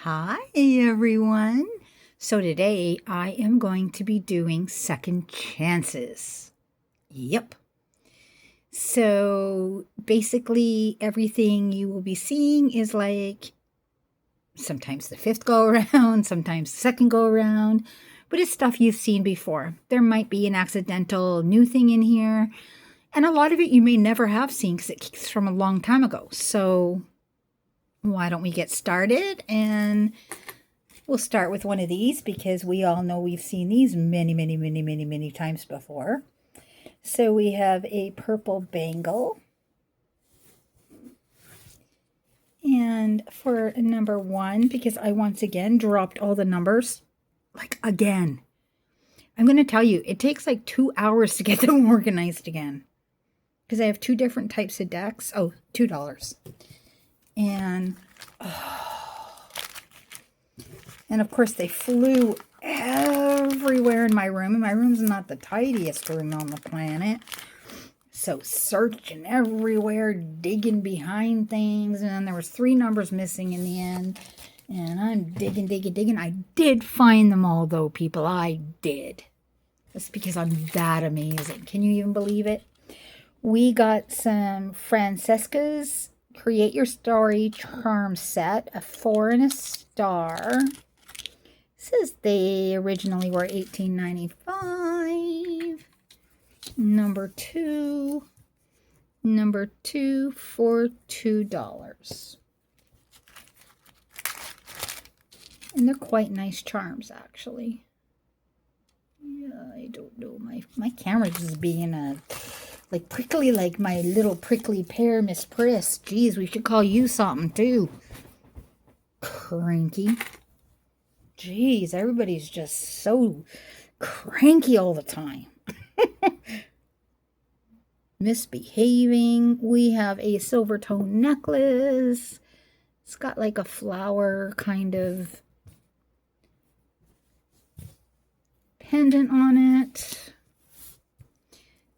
Hi everyone. So today I am going to be doing second chances. Yep. So basically everything you will be seeing is like sometimes the fifth go around, sometimes the second go around, but it's stuff you've seen before. There might be an accidental new thing in here, and a lot of it you may never have seen because it's from a long time ago. So why don't we get started? And we'll start with one of these because we all know we've seen these many times before. So we have a purple bangle. And for number 1, because I once again dropped all the numbers, like again. I'm going to tell you, it takes like 2 hours to get them organized again. Because I have 2 different types of decks. Oh, $2. And of course they flew everywhere in my room. And my room's not the tidiest room on the planet. So searching everywhere, digging behind things. And then there was 3 numbers missing in the end. And I'm digging. I did find them all though, people. I did. That's because I'm that amazing. Can you even believe it? We got some Francesca's Create Your Story Charm Set, a 4 and a star. It says they originally were $18.95. Number two for $2. And they're quite nice charms, actually. Yeah, I don't know. My camera is being like prickly, like my little prickly pear, Miss Priss. Geez, we should call you something too. Cranky. Geez, everybody's just so cranky all the time. Misbehaving. We have a silver tone necklace. It's got like a flower kind of pendant on it.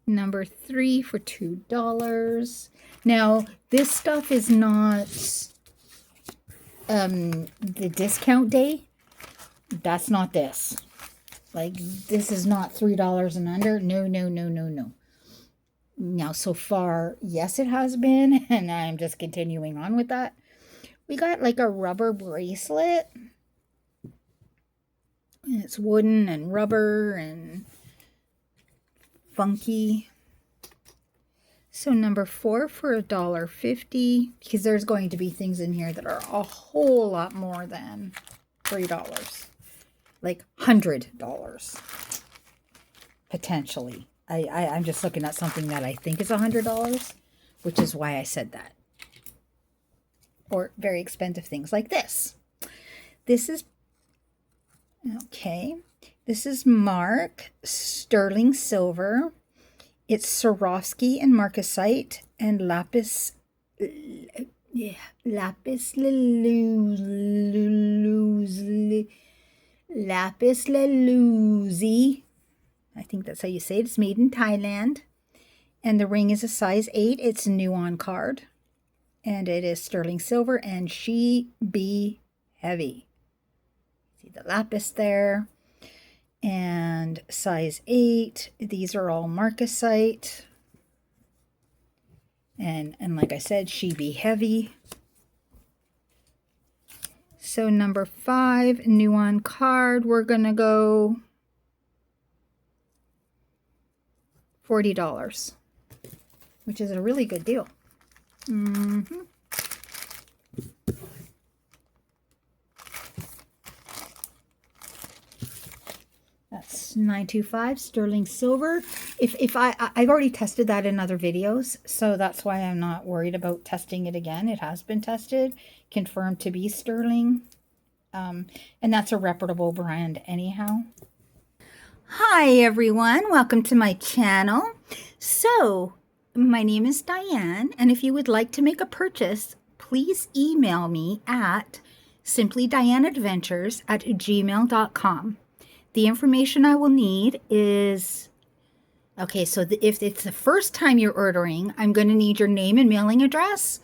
Number 3 for $2. Now, this stuff is not the discount day. That's not this. Like, this is not $3 and under. No. Now, so far, yes, it has been, and I'm just continuing on with that. We got like a rubber bracelet. And it's wooden and rubber and funky. So number 4 for $1.50, because there's going to be things in here that are a whole lot more than $3. Like $100 potentially. I'm just looking at something that I think is $100, which is why I said that. Or very expensive things like this. This is okay. This is Mark sterling silver. It's Swarovski and marcasite and lapis lazuli. I think that's how you say it. It's made in Thailand. And the ring is a size 8. It's new on card. And it is sterling silver, and she be heavy. See the lapis there. And size 8. These are all marcasite. And like I said, she be heavy. So number 5, new on card, we're going to go $40, which is a really good deal. That's 925 sterling silver. If I've already tested that in other videos, so that's why I'm not worried about testing it again. It has been tested, confirmed to be sterling, and that's a reputable brand anyhow. Hi everyone, welcome to my channel. So my name is Diane, and if you would like to make a purchase, please email me at simplydianeadventures@gmail.com. The information I will need is, okay, so if it's the first time you're ordering, I'm going to need your name and mailing address.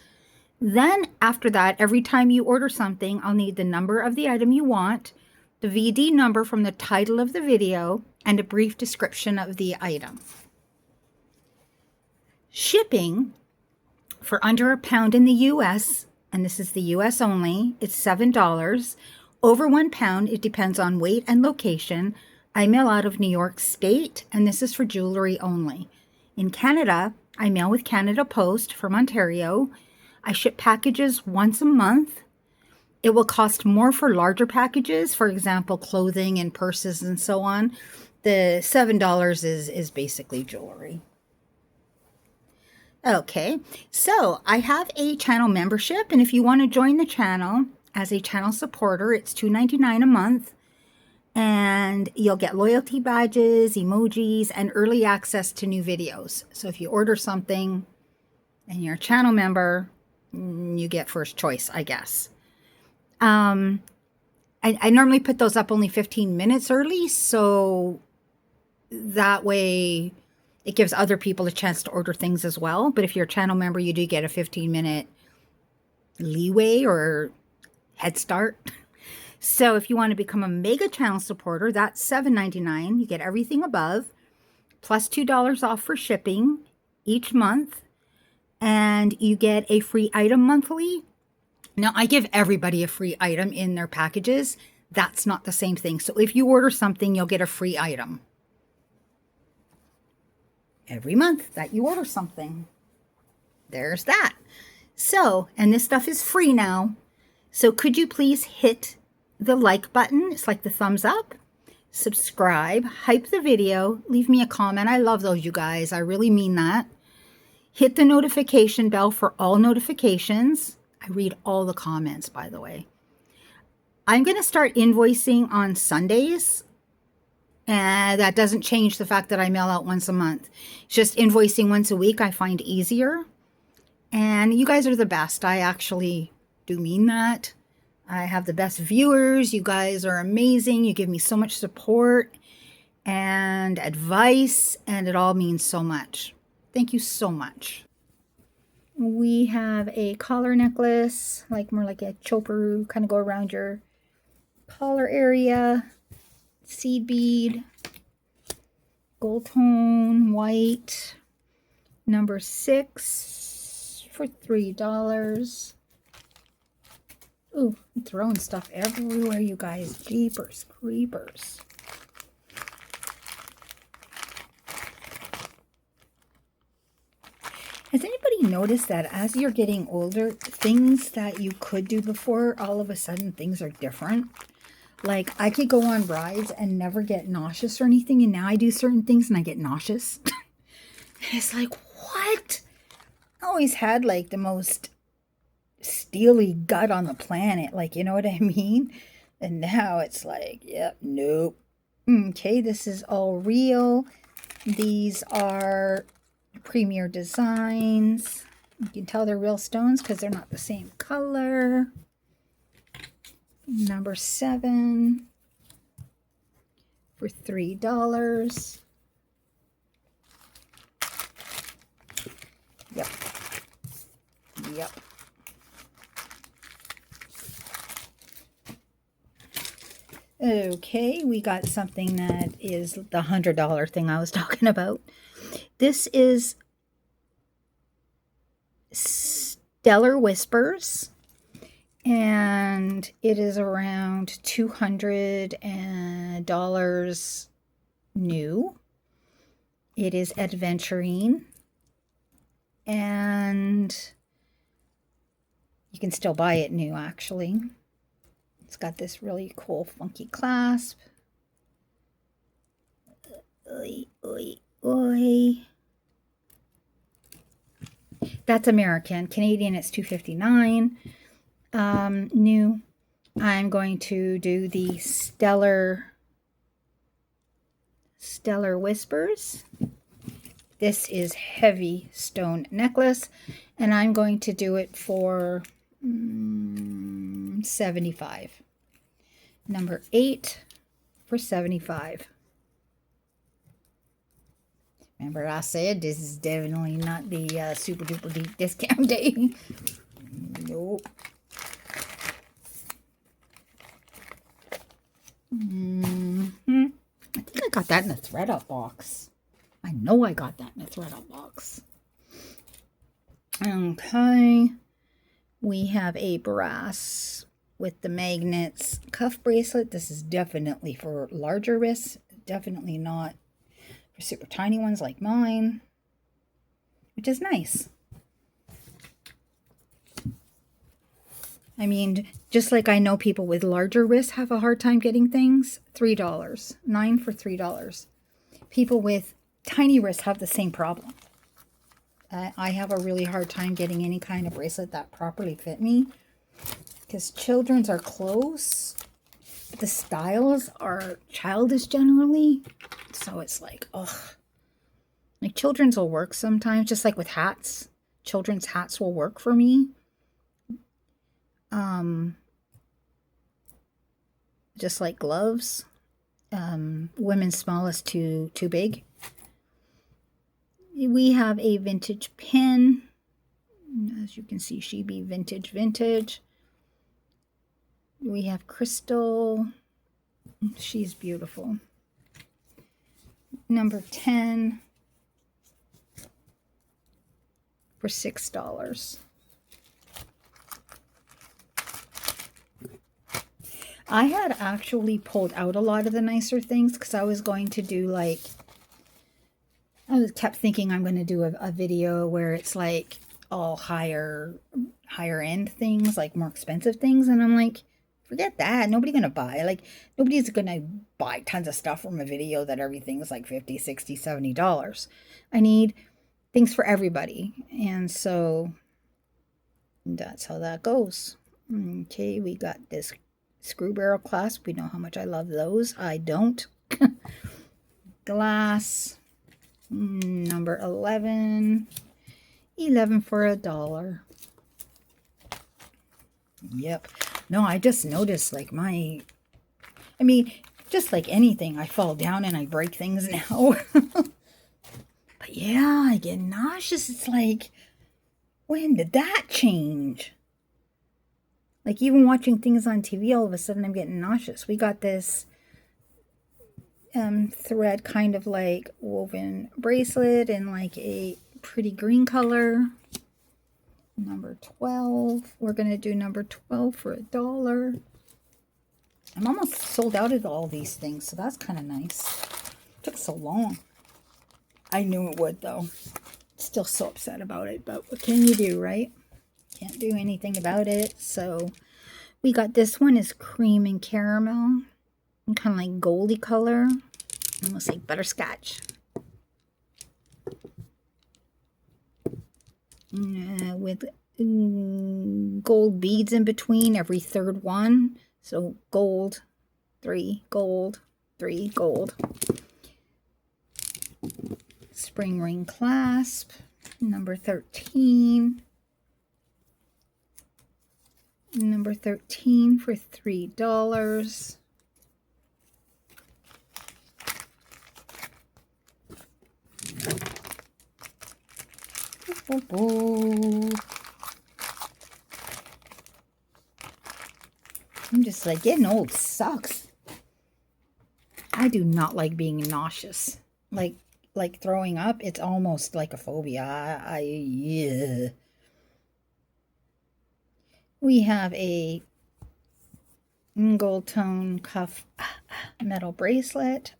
Then after that, every time you order something, I'll need the number of the item you want, the VD number from the title of the video, and a brief description of the item. Shipping for under £1 in the US, and this is the US only, it's $7. Over £1, it depends on weight and location. I mail out of New York State, and this is for jewelry only. In Canada, I mail with Canada Post from Ontario. I ship packages once a month. It will cost more for larger packages, for example, clothing and purses and so on. The $7 is basically jewelry. Okay, so I have a channel membership, and if you want to join the channel as a channel supporter, it's $2.99 a month, and you'll get loyalty badges, emojis, and early access to new videos. So if you order something and you're a channel member, you get first choice, I guess. I normally put those up only 15 minutes early, so that way it gives other people a chance to order things as well. But if you're a channel member, you do get a 15-minute leeway or head start. So if you want to become a mega channel supporter, that's $7.99. You get everything above, plus $2 off for shipping each month. And you get a free item monthly. Now, I give everybody a free item in their packages. That's not the same thing. So if you order something, you'll get a free item every month that you order something. There's that. So, and this stuff is free now. So could you please hit the like button? It's like the thumbs up. Subscribe, hype the video, leave me a comment. I love those, you guys. I really mean that. Hit the notification bell for all notifications. I read all the comments, by the way. I'm going to start invoicing on Sundays. And that doesn't change the fact that I mail out once a month. It's just invoicing once a week I find easier. And you guys are the best. I actually do mean that. I have the best viewers. You guys are amazing. You give me so much support and advice, and it all means so much. Thank you so much. We have a collar necklace, like more like a choker, kind of go around your collar area. Seed bead, gold tone, white, number 6 for $3. Ooh, I'm throwing stuff everywhere, you guys. Jeepers creepers. Has anybody noticed that as you're getting older, things that you could do before, all of a sudden things are different? Like, I could go on rides and never get nauseous or anything, and now I do certain things and I get nauseous. It's like, what? I always had, like, the most steely gut on the planet, like, you know what I mean? And now it's like, yep, nope. Okay, this is all real. These are Premier Designs. You can tell they're real stones because they're not the same color. Number 7 for $3. Yep. Yep. Okay, we got something that is the $100 thing I was talking about. This is Stellar Whispers. And it is around $200 new. It is adventuring. And you can still buy it new, actually. It's got this really cool, funky clasp. Oy, oy, oy. That's American. Canadian, it's $259. New. I'm going to do the Stellar Whispers. This is heavy stone necklace, and I'm going to do it for $75. Number 8 for $75. Remember I said this is definitely not the super duper deep discount day. Nope. I think I got that in a ThredUp box. I know I got that in a ThredUp box. Okay. We have a brass with the magnets cuff bracelet. This is definitely for larger wrists. Definitely not for super tiny ones like mine, which is nice. I mean, just like I know people with larger wrists have a hard time getting things, $3. 9 for $3. People with tiny wrists have the same problem. I have a really hard time getting any kind of bracelet that properly fit me because children's are close. The styles are childish generally. So it's like, ugh. Like children's will work sometimes, just like with hats. Children's hats will work for me. Just like gloves. Women's small is too big. We have a vintage pin. As you can see, she be vintage. We have crystal. She's beautiful. Number 10 for $6. I had actually pulled out a lot of the nicer things because I was going to do like, kept thinking I'm going to do a video where it's like all higher end things, like more expensive things. And I'm like, forget that. Nobody's going to buy. Like, nobody's going to buy tons of stuff from a video that everything's like $50, $60, $70. I need things for everybody. And so that's how that goes. Okay, we got this screw barrel clasp. We know how much I love those. I don't. Glass. Number 11. 11 for $1. Yep. No, I just noticed like I mean, just like anything, I fall down and I break things now. But yeah, I get nauseous. It's like, when did that change? Like even watching things on TV, all of a sudden I'm getting nauseous. We got this thread kind of like woven bracelet in like a pretty green color. Number 12. We're going to do number 12 for $1. I'm almost sold out of all these things, so that's kind of nice. It took so long. I knew it would though. Still so upset about it, but what can you do, right? Can't do anything about it. So we got this one is cream and caramel. Kind of like goldy color. Almost like butterscotch. With gold beads in between every third one. So gold, 3, gold, 3, gold. Spring ring clasp. Number 13. Number 13 for $3. I'm just like, getting old sucks. I do not like being nauseous. Like throwing up, it's almost like a phobia. Yeah. We have a gold tone cuff metal bracelet.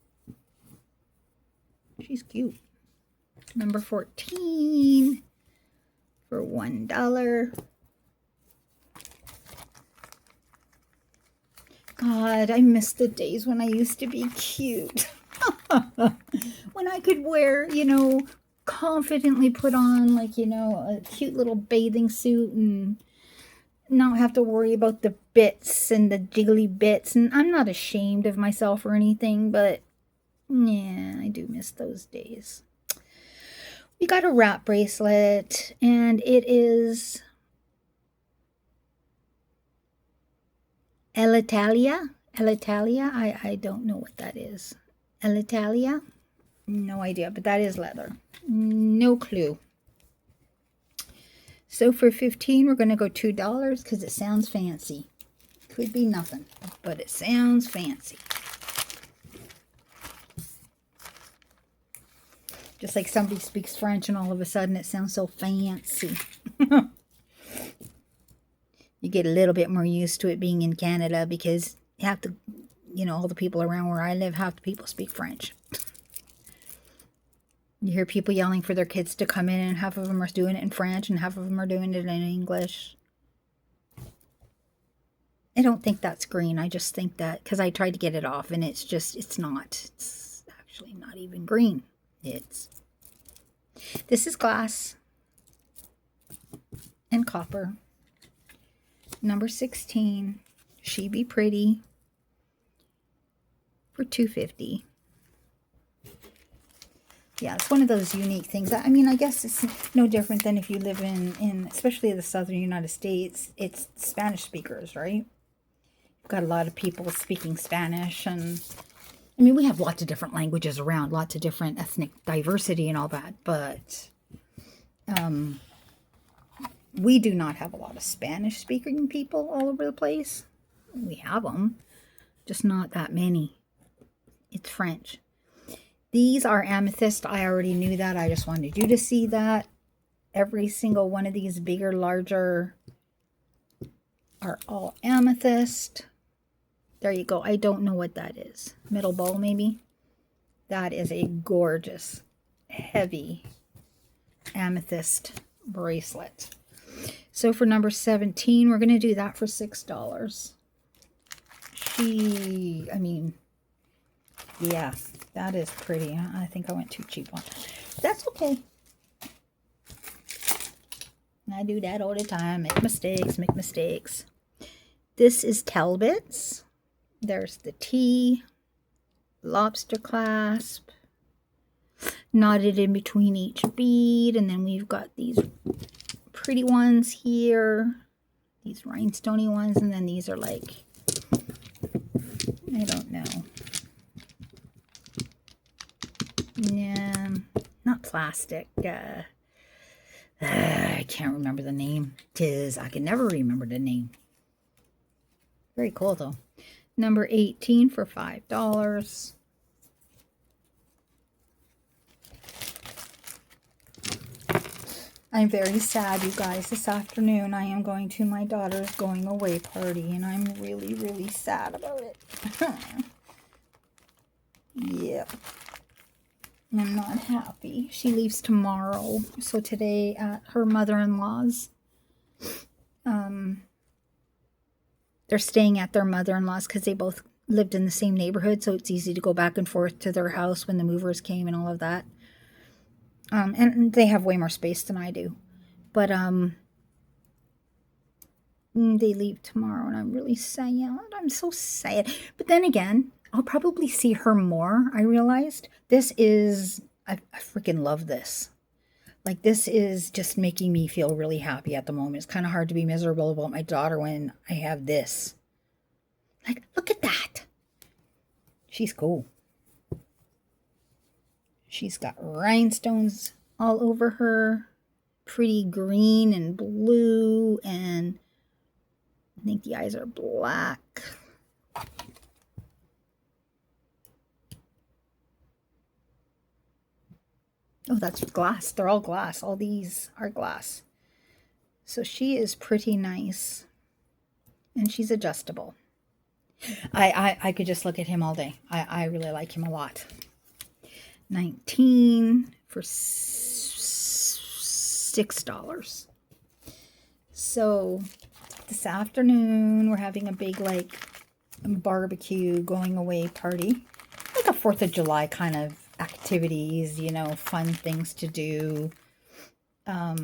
She's cute. Number 14 for $1. God, I miss the days when I used to be cute. When I could wear, confidently put on, like, a cute little bathing suit and not have to worry about the bits and the jiggly bits. And I'm not ashamed of myself or anything, but yeah, I do miss those days. We got a wrap bracelet, and it is Elitalia. I don't know what that is. Elitalia? No idea, but that is leather. No clue. So for 15, we're going to go $2 because it sounds fancy. Could be nothing, but it sounds fancy. Just like somebody speaks French and all of a sudden it sounds so fancy. You get a little bit more used to it being in Canada because you have to, you know, all the people around where I live, half the people speak French. You hear people yelling for their kids to come in and half of them are doing it in French and half of them are doing it in English. I don't think that's green. I just think that because I tried to get it off and it's just, it's not. It's actually not even green. This is glass and copper. Number 16, She Be Pretty for $2.50. Yeah, it's one of those unique things. I mean, I guess it's no different than if you live in especially the southern United States. It's Spanish speakers, right? You've got a lot of people speaking Spanish, and I mean, we have lots of different languages around, lots of different ethnic diversity and all that, but we do not have a lot of Spanish-speaking people all over the place. We have them, just not that many. It's French. These are amethyst. I already knew that. I just wanted you to see that. Every single one of these bigger, larger are all amethyst. There you go. I don't know what that is. Middle bow, maybe? That is a gorgeous, heavy amethyst bracelet. So for number 17, we're going to do that for $6. I mean, yeah, that is pretty. I think I went too cheap on that. That's okay. I do that all the time. Make mistakes. This is Talbots. There's the T, lobster clasp, knotted in between each bead, and then we've got these pretty ones here, these rhinestoney ones, and then these are like, I don't know. Yeah, not plastic. I can't remember the name. I can never remember the name. Very cool though. Number 18 for $5. I'm very sad, you guys. This afternoon I am going to my daughter's going away party, and I'm really, really sad about it. Yep. I'm not happy. She leaves tomorrow. So today at her mother-in-law's, they're staying at their mother-in-law's because they both lived in the same neighborhood, so it's easy to go back and forth to their house when the movers came and all of that. And they have way more space than I do. But they leave tomorrow, and I'm really sad. I'm so sad. But then again, I'll probably see her more, I realized. This is, I freaking love this. Like, this is just making me feel really happy at the moment. It's kind of hard to be miserable about my daughter when I have this. Like, look at that. She's cool. She's got rhinestones all over her. Pretty green and blue, and I think the eyes are black. Oh, that's glass. They're all glass. All these are glass. So she is pretty nice. And she's adjustable. I could just look at him all day. I really like him a lot. 19 for $6. So this afternoon we're having a big like barbecue going away party. Like a 4th of July kind of activities, you know, fun things to do. I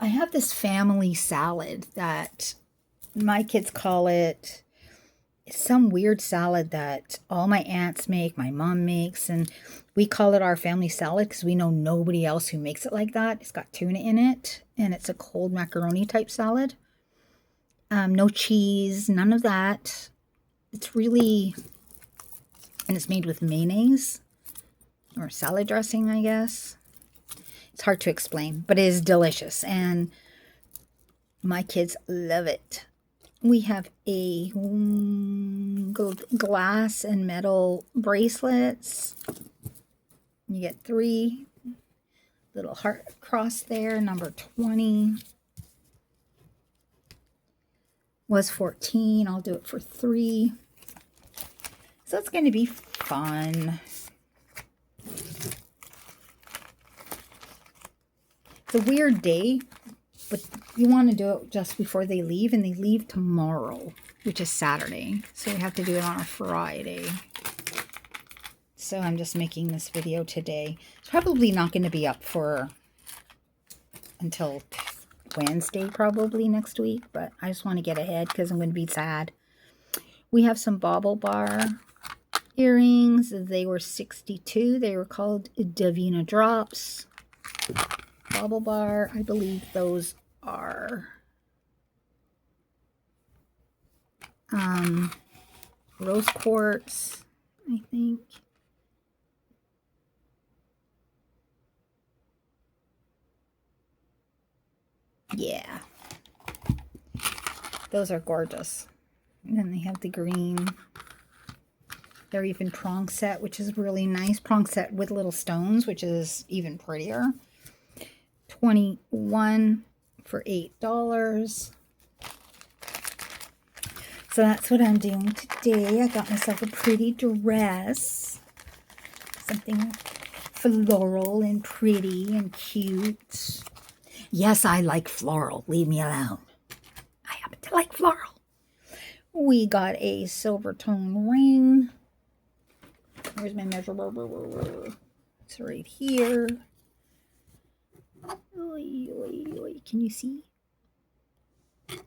have this family salad that my kids call it. It's some weird salad that all my aunts make, my mom makes, and we call it our family salad because we know nobody else who makes it like that. It's got tuna in it, and it's a cold macaroni type salad. No cheese, none of that. It's really... And it's made with mayonnaise or salad dressing, I guess. It's hard to explain, but it is delicious, and my kids love it. We have a glass and metal bracelets. You get 3 little heart cross there. Number 20 was 14. I'll do it for 3. So it's going to be fun. It's a weird day, but you want to do it just before they leave, and they leave tomorrow, which is Saturday. So you have to do it on a Friday. So I'm just making this video today. It's probably not going to be up for until Wednesday, probably next week, but I just want to get ahead because I'm going to be sad. We have some bauble bar earrings. They were $62. They were called Divina Drops. Bauble bar, I believe those are rose quartz, I think. Yeah, those are gorgeous. And then they have the green. They're even prong set, which is really nice. Prong set with little stones, which is even prettier. 21 for $8. So that's what I'm doing today. I got myself a pretty dress. Something floral and pretty and cute. Yes, I like floral. Leave me alone. I happen to like floral. We got a silver tone ring. Where's my measure? It's right here. Can you see?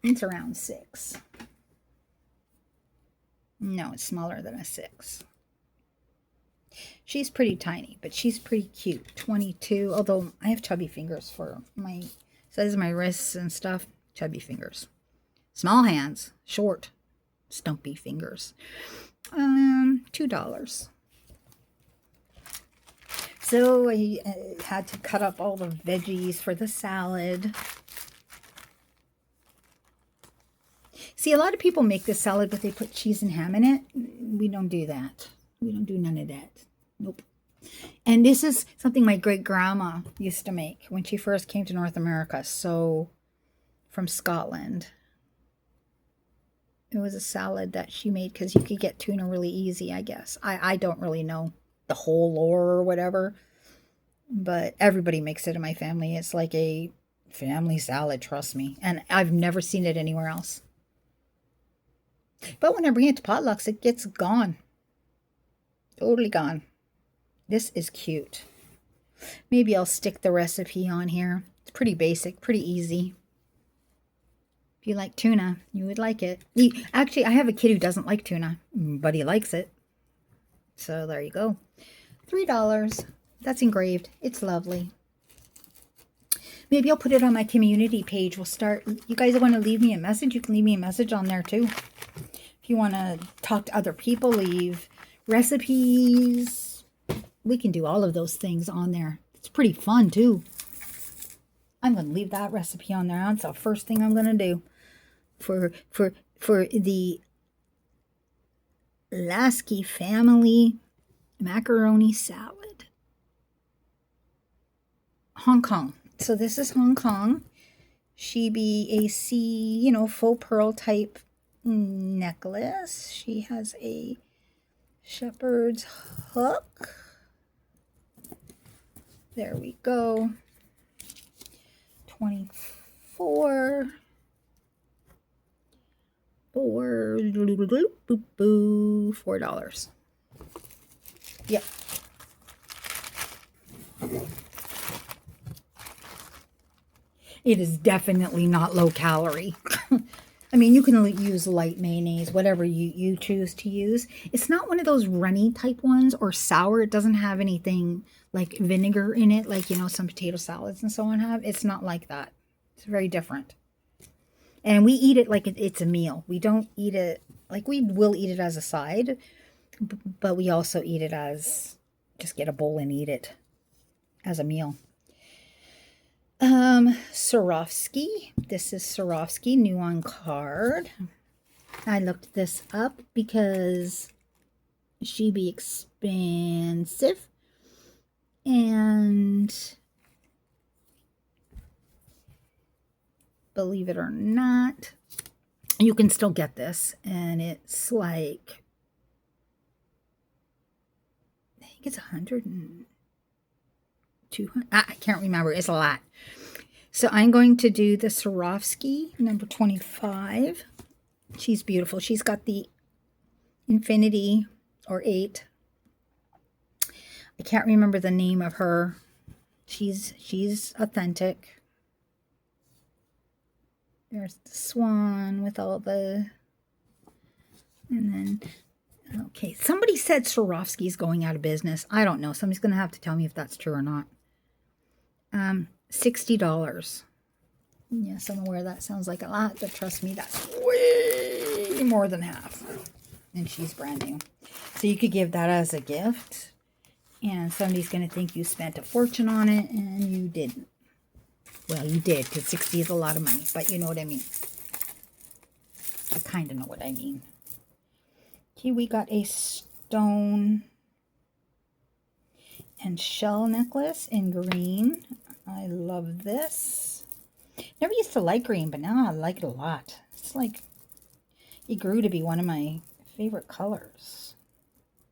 It's around 6. No, it's smaller than a 6. She's pretty tiny, but she's pretty cute. 22, although I have chubby fingers for my size of my wrists and stuff. Chubby fingers. Small hands, short, stumpy fingers. $2. So I had to cut up all the veggies for the salad. See, a lot of people make this salad, but they put cheese and ham in it. We don't do that. We don't do none of that. Nope. And this is something my great-grandma used to make when she first came to North America. So, from Scotland. It was a salad that she made because you could get tuna really easy, I guess. I don't really know the whole lore or whatever. But everybody makes it in my family. It's like a family salad, trust me. And I've never seen it anywhere else. But when I bring it to potlucks, it gets gone. Totally gone. This is cute. Maybe I'll stick the recipe on here. It's pretty basic, pretty easy. If you like tuna, you would like it. Actually, I have a kid who doesn't like tuna, but he likes it. So there you go. $3. That's engraved. It's lovely. Maybe I'll put it on my community page. We'll start. You guys want to leave me a message? You can leave me a message on there too. If you want to talk to other people, leave recipes. We can do all of those things on there. It's pretty fun too. I'm going to leave that recipe on there. That's the first thing I'm going to do for the Lasky family macaroni salad. Hong Kong. So this is Hong Kong. She be a C, faux pearl type necklace. She has a shepherd's hook. There we go. 24 for $4. Yep. It is definitely not low calorie. I mean, you can use light mayonnaise, whatever you choose to use. It's not one of those runny type ones or sour. It doesn't have anything like vinegar in it, like, some potato salads and so on have. It's not like that. It's very different. And we eat it like it's a meal. We don't eat it, like we will eat it as a side, but we also eat it as, just get a bowl and eat it as a meal. Swarovski. This is Swarovski, new on card. I looked this up because she be expensive. And believe it or not, you can still get this. And it's like, I think it's 100 and 200. I can't remember. It's a lot. So I'm going to do the Swarovski number 25. She's beautiful. She's got the infinity or 8. I can't remember the name of her. She's authentic. There's the swan with all the, and then, okay, somebody said Swarovski's going out of business. I don't know. Somebody's going to have to tell me if that's true or not. $60. Yes, I'm aware that sounds like a lot, but trust me, that's way more than half. And she's brand new. So you could give that as a gift. And somebody's going to think you spent a fortune on it, and you didn't. Well, you did, because 60 is a lot of money, but you know what I mean. You kind of know what I mean. Okay, we got a stone and shell necklace in green. I love this. Never used to like green, but now I like it a lot. It's like, it grew to be one of my favorite colors.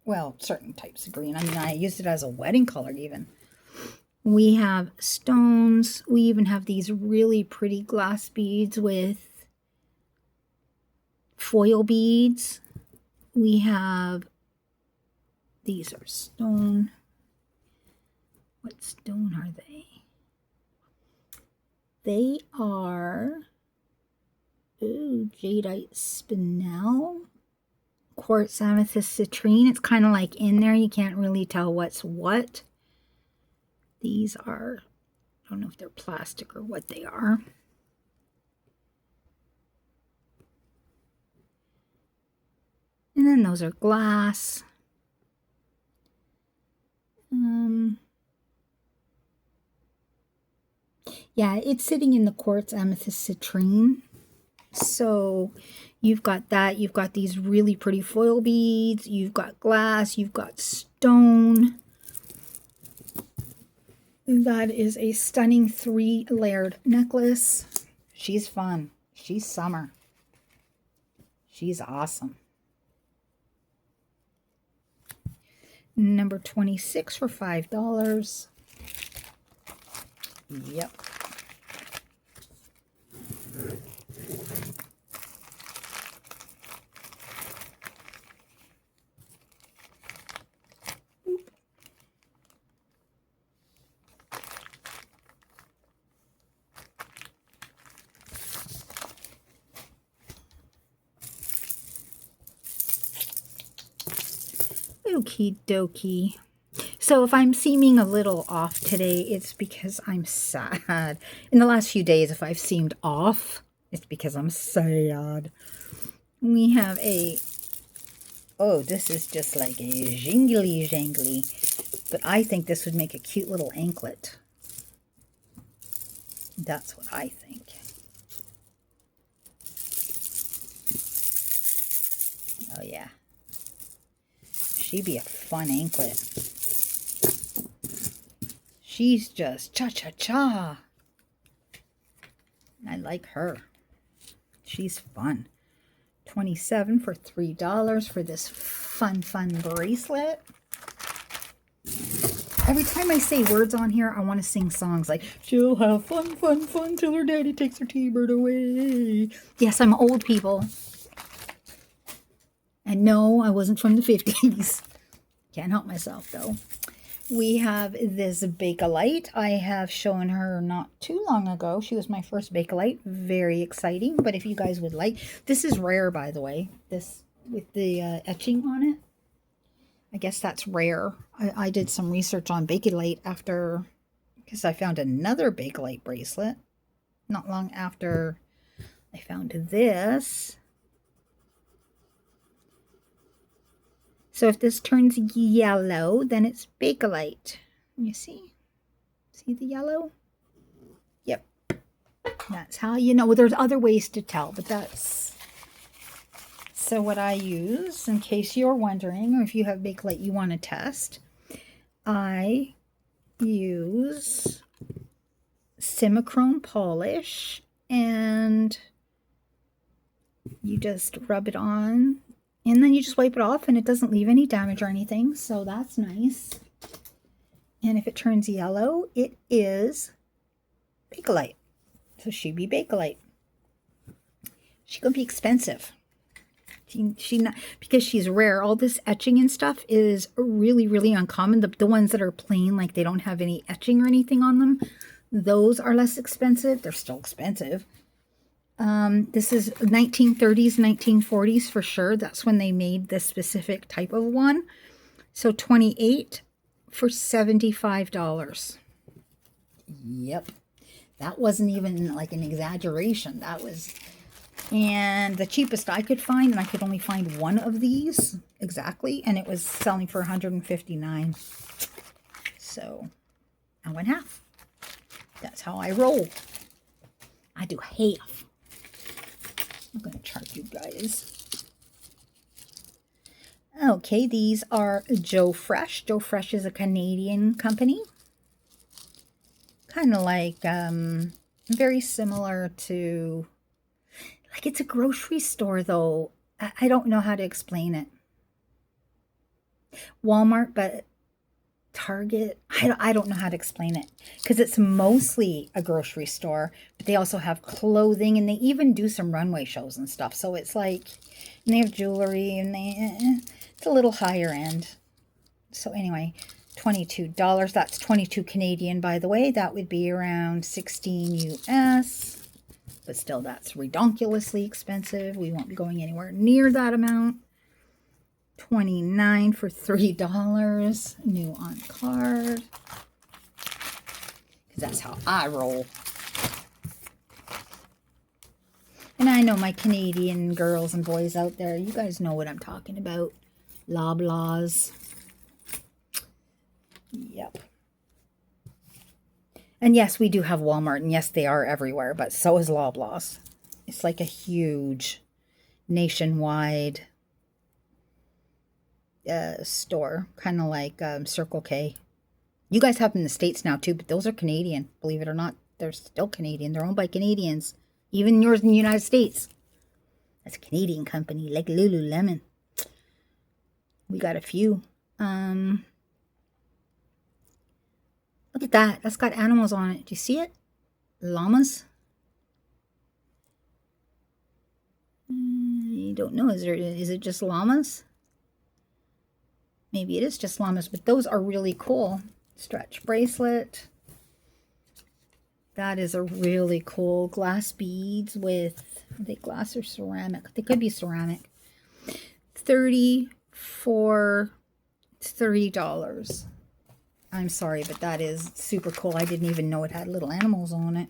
Well, certain types of green. I mean, I used it as a wedding color even. We have stones. We even have these really pretty glass beads with foil beads. We have, these are stone. What stone are they? They are, jadeite spinel. Quartz amethyst citrine. It's kind of like in there. You can't really tell what's what. These are, I don't know if they're plastic or what they are. And then those are glass. Yeah, it's sitting in the quartz amethyst citrine. So you've got that. You've got these really pretty foil beads. You've got glass. You've got stone. That is a stunning 3-layered necklace. She's fun. She's summer. She's awesome. Number 26 for $5. Yep. Okie dokie. So if I'm seeming a little off today, it's because I'm sad. In the last few days, if I've seemed off, it's because I'm sad. We have a, oh, this is just like a jingly jangly. But I think this would make a cute little anklet. That's what I think. Oh yeah. She'd be a fun anklet. She's just cha-cha-cha. I like her. She's fun. $27 for $3 for this fun bracelet. Every time I say words on here, I want to sing songs like, she'll have fun till her daddy takes her T-bird away. Yes, I'm old, people. And no, I wasn't from the 50s. Can't help myself, though. We have this Bakelite. I have shown her not too long ago. She was my first Bakelite. Very exciting. But if you guys would like, this is rare, by the way. This with the etching on it. I guess that's rare. I did some research on Bakelite after, because I found another Bakelite bracelet not long after I found this. So if this turns yellow, then it's Bakelite. You see? See the yellow? That's how you know. Well, there's other ways to tell, but that's... So what I use, in case you're wondering, or if you have Bakelite you want to test, I use Simichrome polish, and you just rub it on, and then you just wipe it off, and it doesn't leave any damage or anything, so that's nice. And if it turns yellow, it is Bakelite. So she be Bakelite. She gonna be expensive. She not, because she's rare. All this etching and stuff is really, really uncommon. The ones that are plain, like they don't have any etching or anything on them, those are less expensive. They're still expensive. This is 1930s, 1940s for sure. That's when they made this specific type of one. So 28 for $75. Yep. That wasn't even like an exaggeration. That was, and the cheapest I could find, and I could only find one of these exactly, and it was selling for $159. So I went half. That's how I roll. I do half. I'm going to chart you guys. Okay, these are Joe Fresh. Joe Fresh is a Canadian company. Kind of like, very similar to, like it's a grocery store though. I don't know how to explain it. Walmart, but Target, I don't know how to explain it, because it's mostly a grocery store, but they also have clothing, and they even do some runway shows and stuff. So it's like, and they have jewelry, and it's a little higher end. So anyway, $22. That's 22 Canadian, by the way. That would be around 16 US, but still that's redonkulously expensive. We won't be going anywhere near that amount. $29 for $3, new on card, because that's how I roll. And I know my Canadian girls and boys out there, you guys know what I'm talking about. Loblaws. Yep. And yes, we do have Walmart, and yes, they are everywhere, but so is Loblaws. It's like a huge nationwide store, kind of like Circle K. You guys have them in the States now too, but those are Canadian. Believe it or not, they're still Canadian. They're owned by Canadians. Even yours in the United States. That's a Canadian company, like Lululemon. We got a few. Look at that. That's got animals on it. Do you see it? Llamas. You don't know. Is it just llamas? Maybe it is just llamas, but those are really cool. Stretch bracelet. That is a really cool glass beads with, are they glass or ceramic? They could be ceramic. $30 for $30. I'm sorry, but that is super cool. I didn't even know it had little animals on it.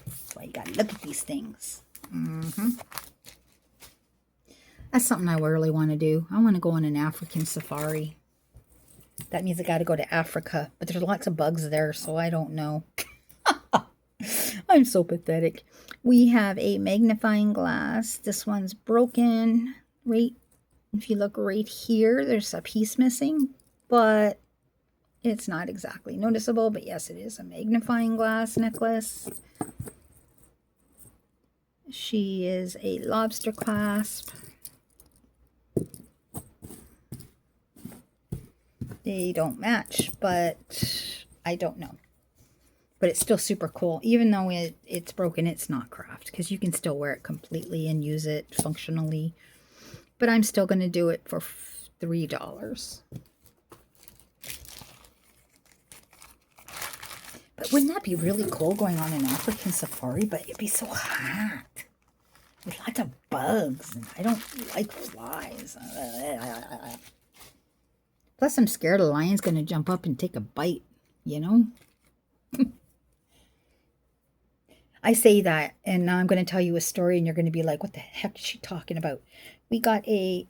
That's why you gotta look at these things. That's something I really want to do. I want to go on an African safari. That means I got to go to Africa. But there's lots of bugs there, so I don't know. I'm so pathetic. We have a magnifying glass. This one's broken. Right, if you look right here, there's a piece missing. But it's not exactly noticeable. But yes, it is a magnifying glass necklace. She is a lobster clasp. They don't match, but I don't know. But it's still super cool. Even though it's broken, it's not craft, because you can still wear it completely and use it functionally. But I'm still going to do it for $3. But wouldn't that be really cool, going on an African safari? But it'd be so hot. With lots of bugs. And I don't like flies. Plus, I'm scared a lion's going to jump up and take a bite, you know? I say that, and now I'm going to tell you a story, and you're going to be like, what the heck is she talking about? We got a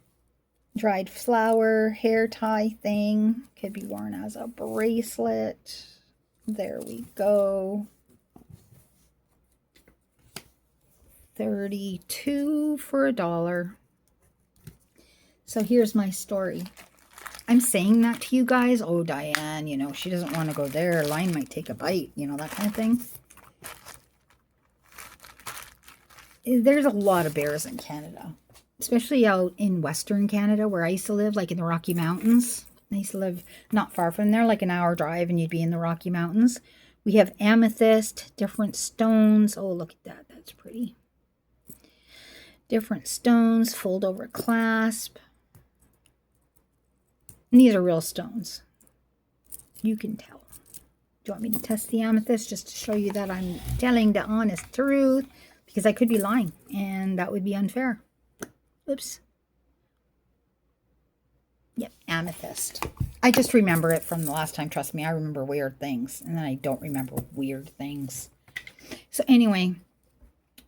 dried flower hair tie thing. Could be worn as a bracelet. There we go. 32 for $1. So here's my story. I'm saying that to you guys. Oh, Diane, you know, she doesn't want to go there. Lion might take a bite, you know, that kind of thing. There's a lot of bears in Canada, especially out in Western Canada where I used to live, like in the Rocky Mountains. I used to live not far from there, like an hour drive, and you'd be in the Rocky Mountains. We have amethyst, different stones. Oh, look at that. That's pretty. Different stones, fold over clasp. And these are real stones. You can tell. Do you want me to test the amethyst just to show you that I'm telling the honest truth? Because I could be lying, and that would be unfair. Oops. Yep, amethyst. I just remember it from the last time. Trust me, I remember weird things, and then I don't remember weird things. So anyway,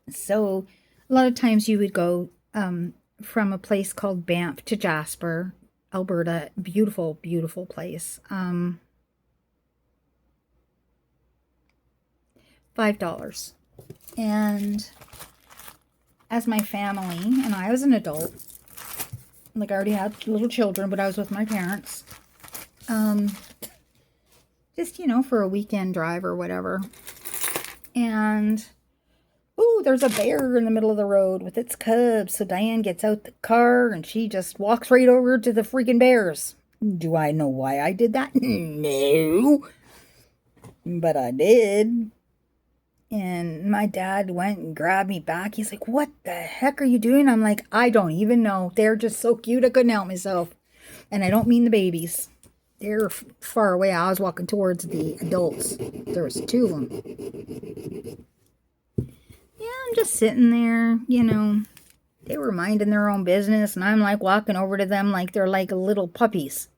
so a lot of times you would go from a place called Banff to Jasper, Alberta. Beautiful, beautiful place. $5. And as my family, and I was an adult, like I already had little children, but I was with my parents, just, you know, for a weekend drive or whatever. And, ooh, there's a bear in the middle of the road with its cubs. So Diane gets out the car and she just walks right over to the freaking bears. Do I know why I did that? No. But I did. And my dad went and grabbed me back. He's like, what the heck are you doing? I'm like, I don't even know. They're just so cute. I couldn't help myself. And I don't mean the babies. They're far away. I was walking towards the adults. There was 2 of them. Yeah, I'm just sitting there, you know. They were minding their own business. And I'm like walking over to them like they're like little puppies.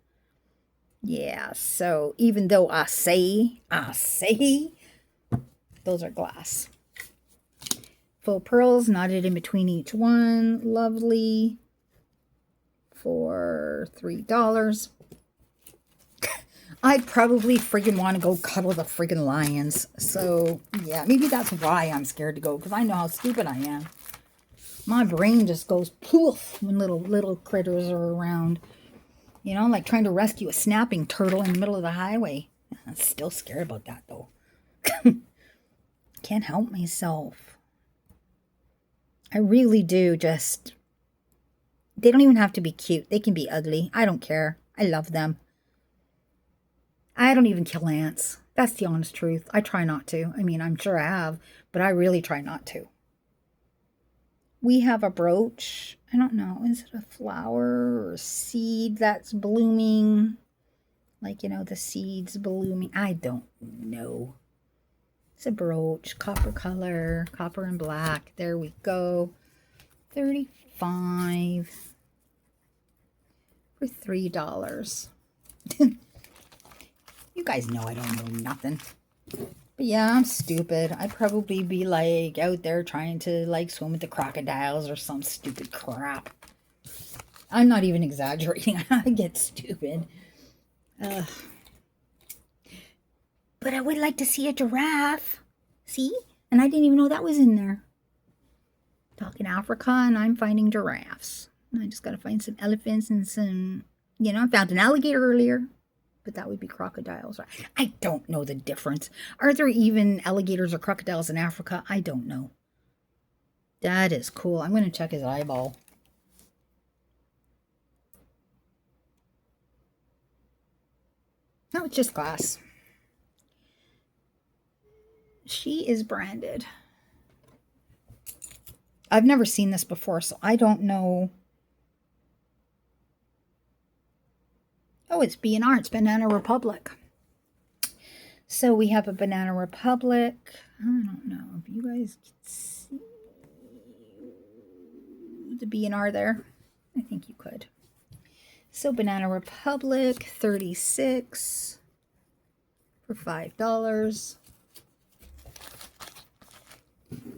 Yeah, so even though I say, those are glass. Full pearls knotted in between each one. Lovely. For $3. I'd probably freaking want to go cuddle the freaking lions. So, yeah, maybe that's why I'm scared to go. Because I know how stupid I am. My brain just goes poof when little critters are around. You know, like trying to rescue a snapping turtle in the middle of the highway. I'm still scared about that, though. Can't help myself. I really do just... They don't even have to be cute. They can be ugly. I don't care. I love them. I don't even kill ants. That's the honest truth. I try not to. I mean, I'm sure I have, but I really try not to. We have a brooch. I don't know. Is it a flower or a seed that's blooming? Like, you know, the seeds blooming. I don't know. It's a brooch, copper color, copper and black. There we go. $35 for $3. You guys know I don't know nothing. But yeah, I'm stupid. I'd probably be like out there trying to like swim with the crocodiles or some stupid crap. I'm not even exaggerating. I get stupid. But I would like to see a giraffe. See? And I didn't even know that was in there. Talking Africa and I'm finding giraffes. I just got to find some elephants and some, you know, I found an alligator earlier. But that would be crocodiles. I don't know the difference. Are there even alligators or crocodiles in Africa? I don't know. That is cool. I'm going to check his eyeball. No, it's just glass. She is branded. I've never seen this before, so I don't know. Oh, it's B&R. It's Banana Republic. So we have a Banana Republic. I don't know if you guys can see the B&R there. I think you could. So Banana Republic, 36 for $5.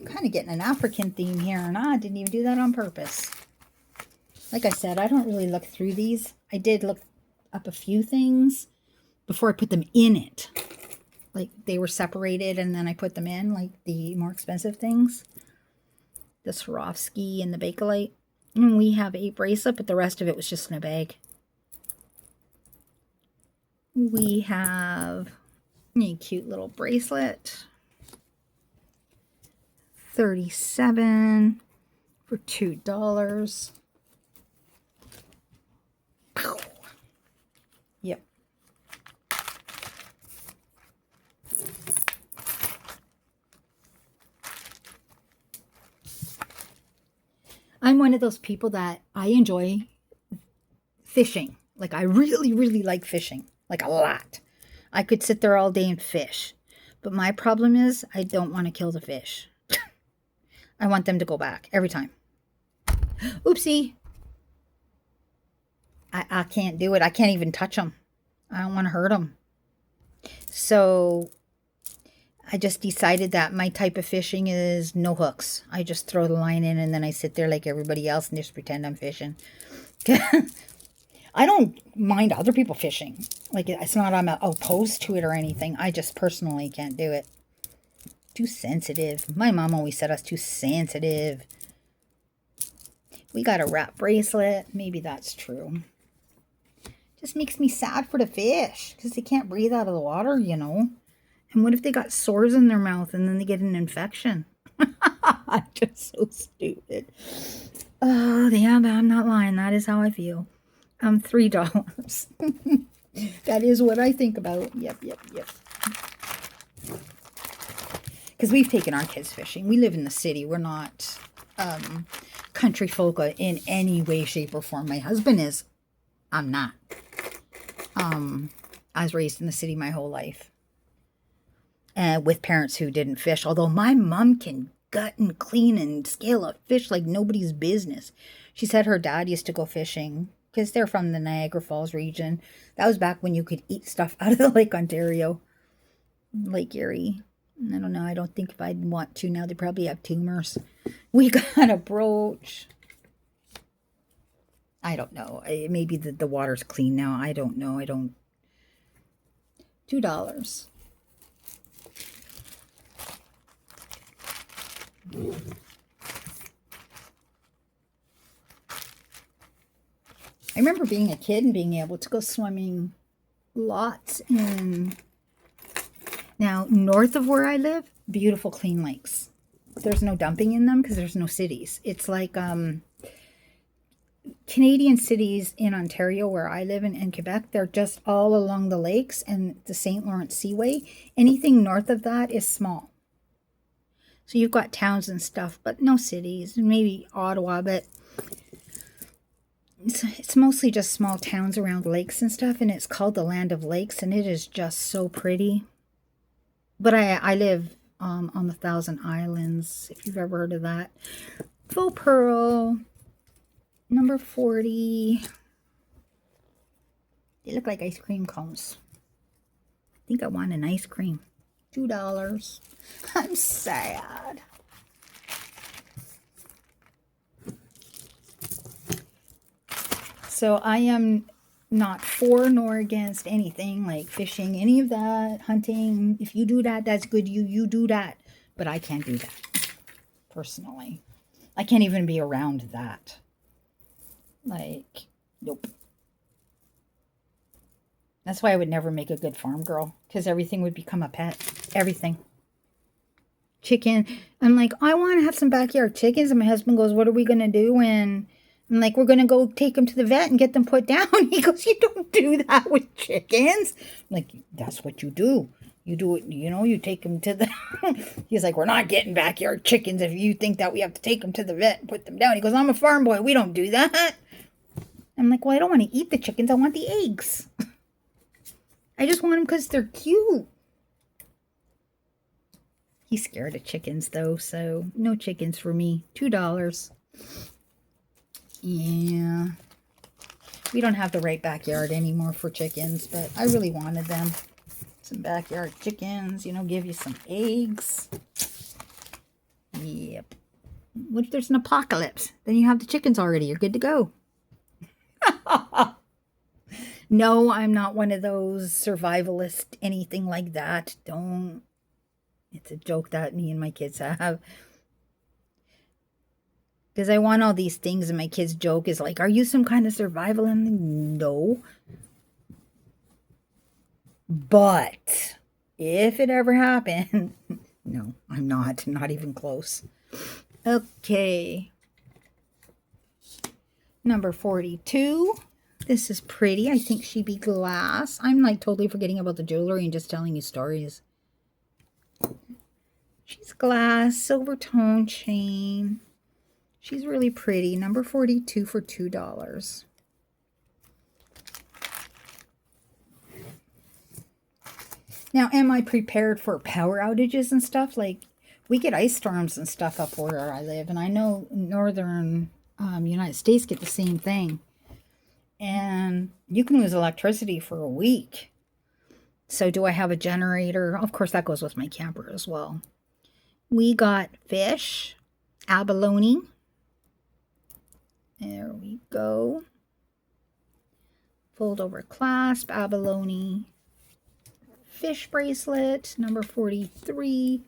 Kind of getting an African theme here, and I didn't even do that on purpose. Like I said, I don't really look through these. I did look up a few things before I put them in it. Like they were separated and then I put them in, like the more expensive things. the Swarovski and the Bakelite. And we have a bracelet, but the rest of it was just in a bag. We have a cute little bracelet. $37 for $2. Yep. I'm one of those people that I enjoy fishing. Like, I really, really like fishing. Like, a lot. I could sit there all day and fish. But my problem is I don't want to kill the fish. I want them to go back every time. Oopsie. I can't do it. I can't even touch them. I don't want to hurt them. So I just decided that my type of fishing is no hooks. I just throw the line in and then I sit there like everybody else and just pretend I'm fishing. I don't mind other people fishing. Like, it's not I'm opposed to it or anything. I just personally can't do it. Too sensitive. My mom always said I was too sensitive. We got a wrap bracelet. Maybe that's true. Just makes me sad for the fish because they can't breathe out of the water, you know. And what if they got sores in their mouth and then they get an infection? I'm just so stupid. Oh, yeah, but I'm not lying. That is how I feel. $3. That is what I think about. Yep. Because we've taken our kids fishing. We live in the city. We're not country folk in any way, shape, or form. My husband is. I'm not. I was raised in the city my whole life. With parents who didn't fish. Although my mom can gut and clean and scale a fish like nobody's business. She said her dad used to go fishing because they're from the Niagara Falls region. That was back when you could eat stuff out of the Lake Ontario. Lake Erie. I don't know. I don't think if I'd want to now. They probably have tumors. We got a brooch. I don't know. Maybe the water's clean now. I don't know. $2. I remember being a kid and being able to go swimming lots in, now north of where I live, beautiful clean lakes. There's no dumping in them because there's no cities. It's like Canadian cities in Ontario where I live in Quebec, they're just all along the lakes and the St. Lawrence Seaway. Anything north of that is small. So you've got towns and stuff, but no cities. Maybe Ottawa, but it's mostly just small towns around lakes and stuff, and it's called the Land of Lakes, and it is just so pretty. But I live on the Thousand Islands, if you've ever heard of that. Faux pearl, number 40. They look like ice cream cones. I think I want an ice cream. $2. I'm sad. So I am not for nor against anything like fishing, any of that, hunting. If you do that, that's good. You do that. But I can't do that, personally. I can't even be around that. Like, nope. That's why I would never make a good farm girl, because everything would become a pet. Everything. Chicken. I'm like, I want to have some backyard chickens. And my husband goes, what are we going to do? And I'm like, we're going to go take them to the vet and get them put down. He goes, you don't do that with chickens. I'm like, that's what you do. You do it, you know, you take them to the... He's like, we're not getting backyard chickens if you think that we have to take them to the vet and put them down. He goes, I'm a farm boy. We don't do that. I'm like, well, I don't want to eat the chickens. I want the eggs. I just want them because they're cute. He's scared of chickens, though, so no chickens for me. $2. Yeah. We don't have the right backyard anymore for chickens, but I really wanted them. Some backyard chickens, you know, give you some eggs. Yep. What if there's an apocalypse? Then you have the chickens already. You're good to go. No, I'm not one of those survivalist, anything like that. Don't. It's a joke that me and my kids have. Because I want all these things, and my kids joke is like, are you some kind of survival? And I'm like, no. But if it ever happened, no, I'm not. Not even close. Okay. Number 42. This is pretty. I think she'd be glass. I'm like totally forgetting about the jewelry and just telling you stories. She's glass, silver tone chain. She's really pretty. Number 42 for $2. Now, am I prepared for power outages and stuff? Like, we get ice storms and stuff up where I live, and I know northern United States get the same thing. And you can lose electricity for a week. So do I have a generator? Of course, that goes with my camper as well. We got fish, abalone. There we go. Fold over clasp, abalone. Fish bracelet, number 43.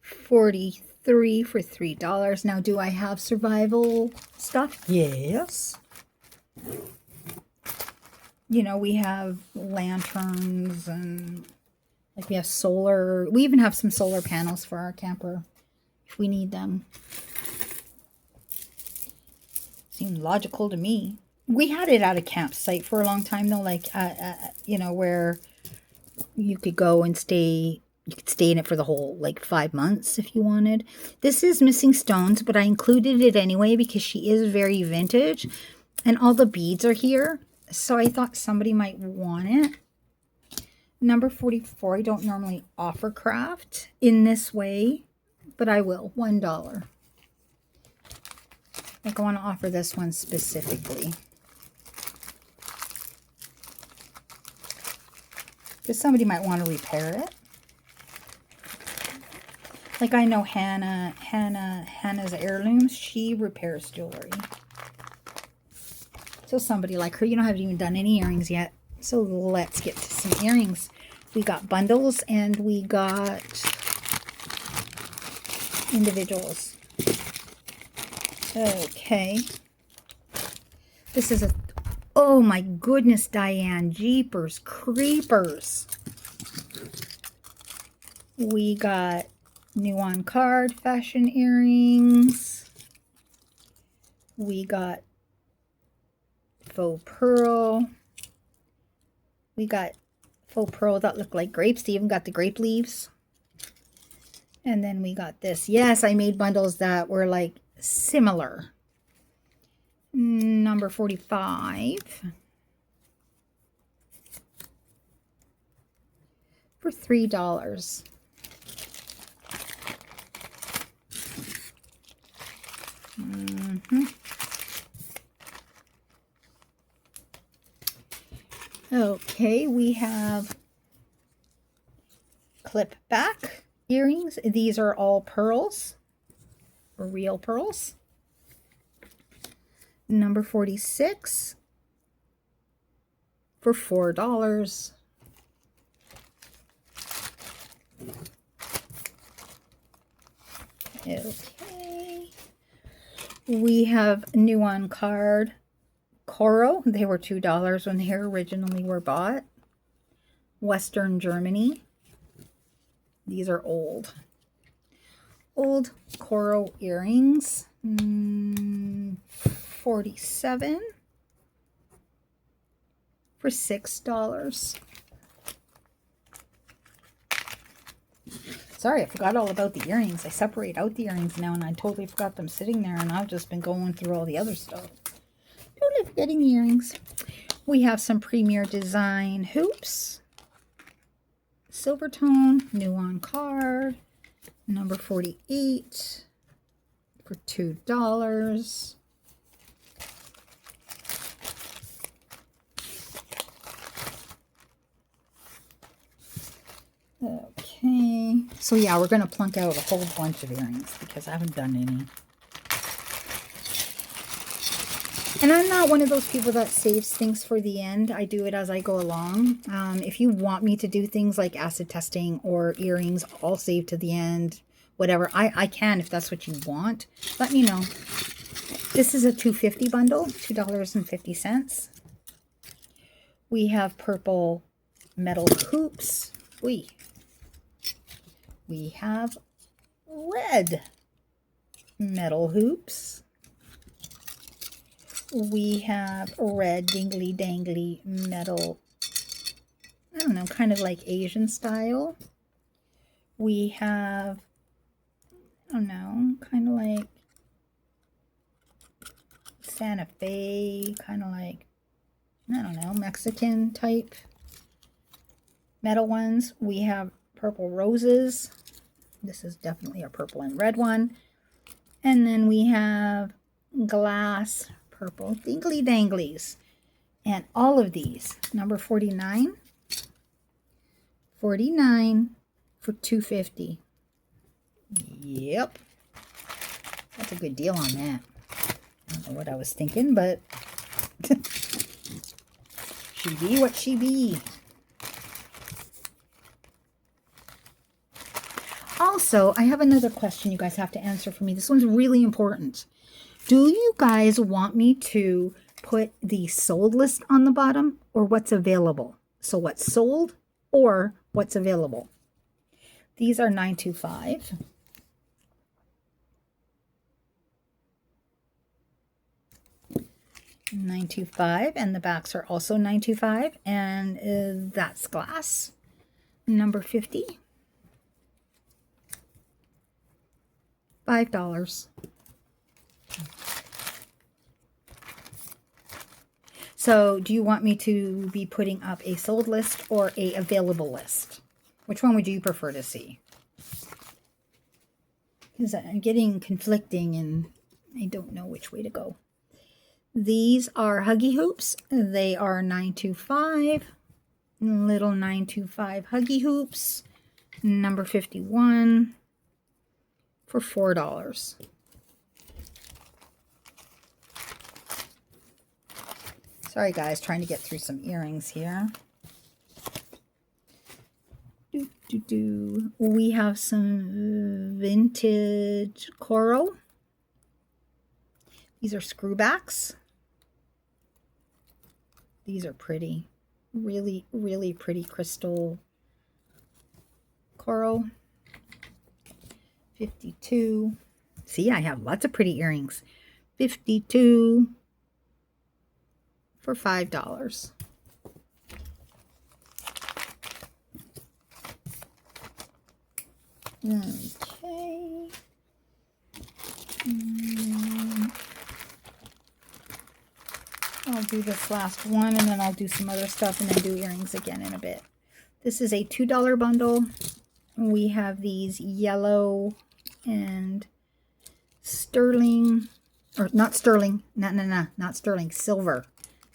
43 for $3. Now, do I have survival stuff? Yes. You know, we have lanterns and like we have solar. We even have some solar panels for our camper if we need them. Seems logical to me. We had it at a campsite for a long time though, like, you know, where you could go and stay. You could stay in it for the whole, like, 5 months if you wanted. This is missing stones, but I included it anyway because she is very vintage. And all the beads are here. So I thought somebody might want it. Number 44, I don't normally offer craft in this way, but I will. $1. Like, I want to offer this one specifically. Because somebody might want to repair it. Like, I know Hannah's Heirlooms, she repairs jewelry. So somebody like her, you know, I haven't even done any earrings yet. So let's get to some earrings. We got bundles and we got individuals. Okay. This is a, oh my goodness, Diane, jeepers, creepers. We got new on card fashion earrings. We got faux pearl. We got faux pearl that look like grapes. They even got the grape leaves. And then we got this. Yes, I made bundles that were like similar. Number 45 for $3. Okay, we have clip back earrings. These are all pearls, real pearls. Number 46 for $4. Okay. We have new on card coral. They were $2 when they originally were bought. Western Germany. These are old. Old coral earrings. 47 for $6. Sorry, I forgot all about the earrings. I separate out the earrings now, and I totally forgot them sitting there, and I've just been going through all the other stuff. Totally forgetting the earrings. We have some Premier Design hoops. Silver tone, new on card. Number 48 for $2. Okay, so yeah, we're going to plunk out a whole bunch of earrings because I haven't done any. And I'm not one of those people that saves things for the end. I do it as I go along. If you want me to do things like acid testing or earrings, I'll save to the end. whatever. I can if that's what you want. Let me know. This is a $2.50 bundle, $2.50. We have purple metal hoops. We have red metal hoops. We have red dingly dangly metal, I don't know, kind of like Asian style. We have, I don't know, kind of like Santa Fe, kind of like, I don't know, Mexican type metal ones. We have purple roses. This is definitely a purple and red one. And then we have glass purple dingly danglies. And all of these, number 49, 49 for $2.50. Yep. That's a good deal on that. I don't know what I was thinking, but she be what she be. Also, I have another question you guys have to answer for me. This one's really important. Do you guys want me to put the sold list on the bottom or what's available? So what's sold or what's available? These are $9.25. $9.25, and the backs are also $9.25, and that's glass. Number 50, $5. So do you want me to be putting up a sold list or a available list? Which one would you prefer to see? Because I'm getting conflicting and I don't know which way to go. These are Huggy Hoops. They are $9.25. Little $9.25 Huggy Hoops. Number 51 for $4. Sorry guys, trying to get through some earrings here. We have some vintage coral. These are screwbacks. These are pretty. Really, really pretty crystal coral. 52. See, I have lots of pretty earrings. 52 for $5. Okay. I'll do this last one and then I'll do some other stuff and then do earrings again in a bit. This is a $2 bundle. We have these yellow and sterling, or not sterling, not sterling, silver.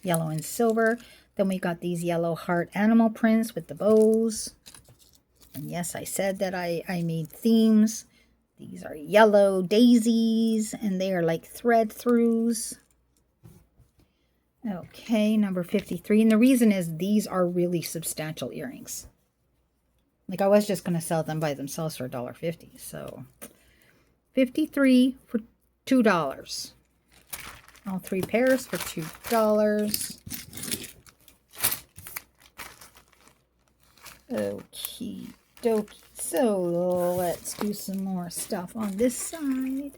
Yellow and silver. Then we got these yellow heart animal prints with the bows. And yes, I said that I made themes. These are yellow daisies, and they are like thread throughs. Okay, number 53. And the reason is these are really substantial earrings. Like I was just going to sell them by themselves for $1.50. So 53 for $2. All three pairs for $2. Okie dokie. So let's do some more stuff on this side.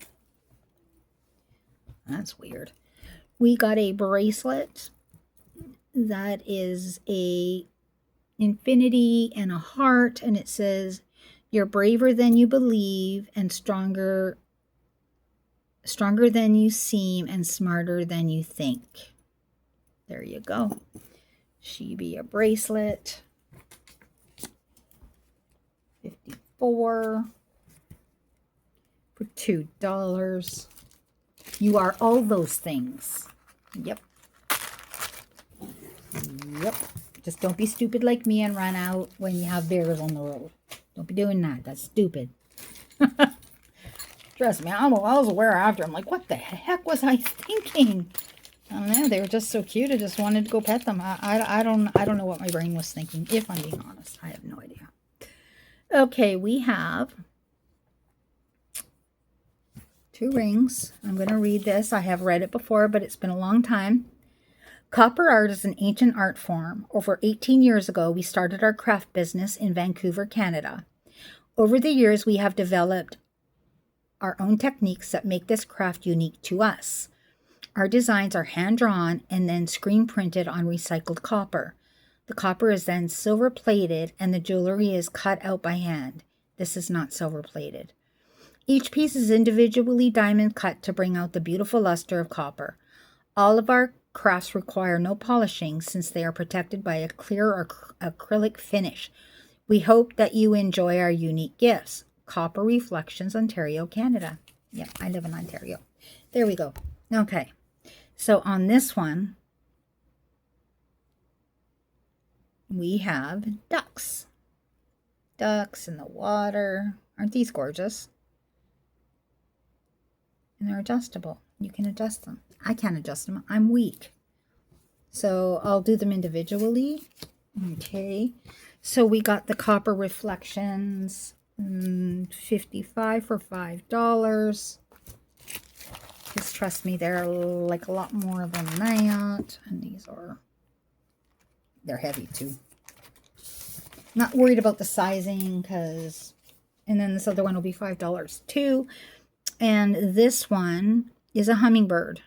That's weird. We got a bracelet that is a infinity and a heart, and it says, "You're braver than you believe and stronger than you seem and smarter than you think." There you go. She be a bracelet. 54 for $2. You are all those things. Yep. Yep. Just don't be stupid like me and run out when you have bears on the road. Don't be doing that. That's stupid. Trust me, I was aware after. I'm like, what the heck was I thinking? I don't know. They were just so cute. I just wanted to go pet them. I don't know what my brain was thinking. If I'm being honest, I have no idea. Okay, we have 2 rings. I'm going to read this. I have read it before, but it's been a long time. Copper art is an ancient art form. Over 18 years ago, we started our craft business in Vancouver, Canada. Over the years, we have developed our own techniques that make this craft unique to us. Our designs are hand-drawn and then screen printed on recycled copper. The copper is then silver-plated and the jewelry is cut out by hand. This is not silver-plated. Each piece is individually diamond cut to bring out the beautiful luster of copper. All of our crafts require no polishing since they are protected by a clear acrylic finish. We hope that you enjoy our unique gifts. Copper Reflections, Ontario, Canada. Yep, I live in Ontario. There we go. Okay, so on this one, we have ducks. Ducks in the water. Aren't these gorgeous? And they're adjustable. You can adjust them. I can't adjust them. I'm weak. So I'll do them individually. Okay. So we got the Copper Reflections, 55 for $5. Just trust me, they're like a lot more than that. And these are, they're heavy too. Not worried about the sizing because, and then this other one will be $5 too. And this one is a hummingbird.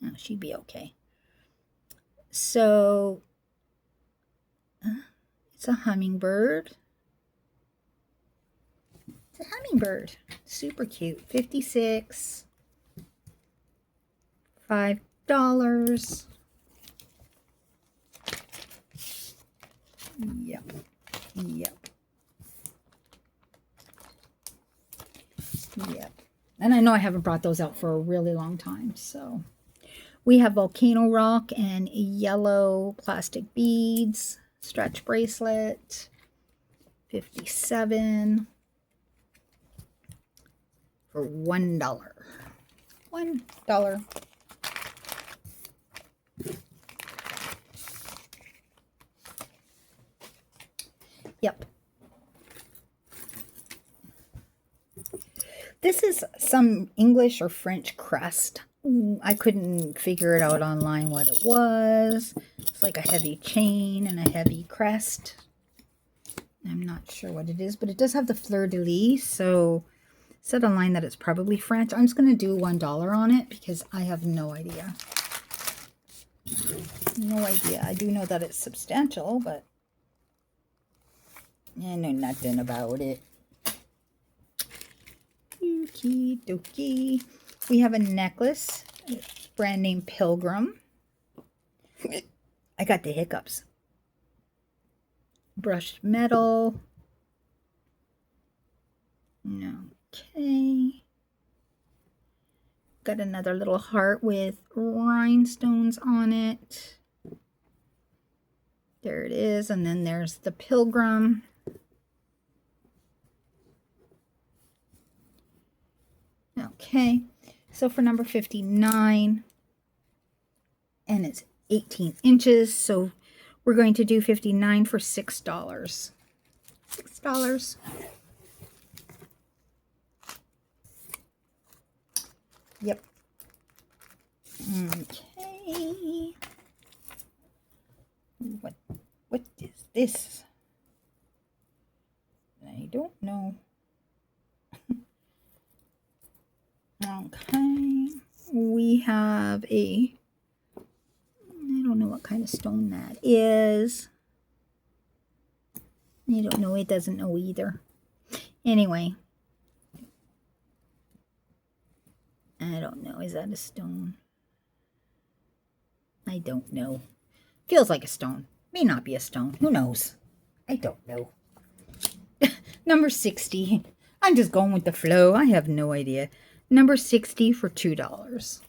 Oh, she'd be okay. So, it's a hummingbird. It's a hummingbird. Super cute. 56. $5. Yep. And I know I haven't brought those out for a really long time. So we have volcano rock and yellow plastic beads. Stretch bracelet. 57 for $1. $1. Yep. This is some English or French crest. I couldn't figure it out online what it was. It's like a heavy chain and a heavy crest. I'm not sure what it is, but it does have the fleur-de-lis. So it said online that it's probably French. I'm just going to do $1 on it because I have no idea. No idea. I do know that it's substantial, but I know nothing about it. Okie dokie. We have a necklace, brand name Pilgrim. I got the hiccups. Brushed metal. Okay. Got another little heart with rhinestones on it. There it is. And then there's the Pilgrim. Okay, so for number 59, and it's 18 inches, so we're going to do 59 for $6. $6. Yep. Okay. What is this? I don't know. Okay, we have I don't know what kind of stone that is. I don't know, it doesn't know either. Anyway, I don't know, is that a stone? I don't know. Feels like a stone. May not be a stone. Who knows? I don't know. Number 60. I'm just going with the flow. I have no idea. Number 60 for $2.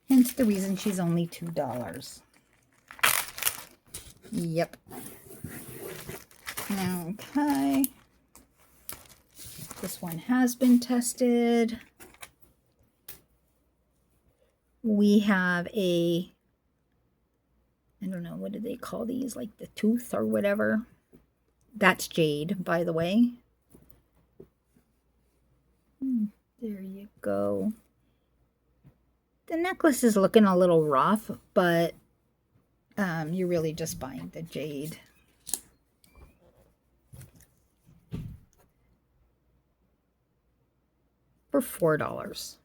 Hence the reason she's only $2. Yep. Okay. This one has been tested. We have I don't know, what do they call these? Like the tooth or whatever. That's jade, by the way. There you go. The necklace is looking a little rough, but you're really just buying the jade. For $4.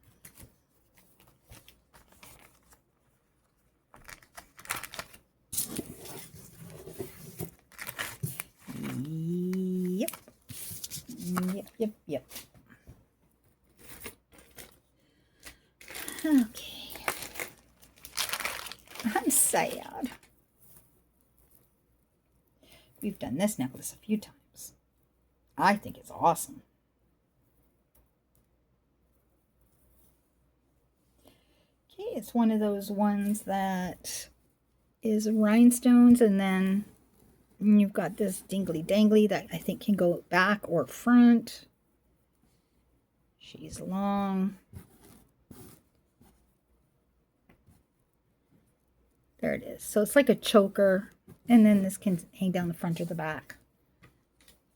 Yep. Yep. Okay. I'm sad. We've done this necklace a few times. I think it's awesome. Okay, it's one of those ones that is rhinestones, and then you've got this dingly dangly that I think can go back or front. She's long. There it is. So it's like a choker, and then this can hang down the front or the back.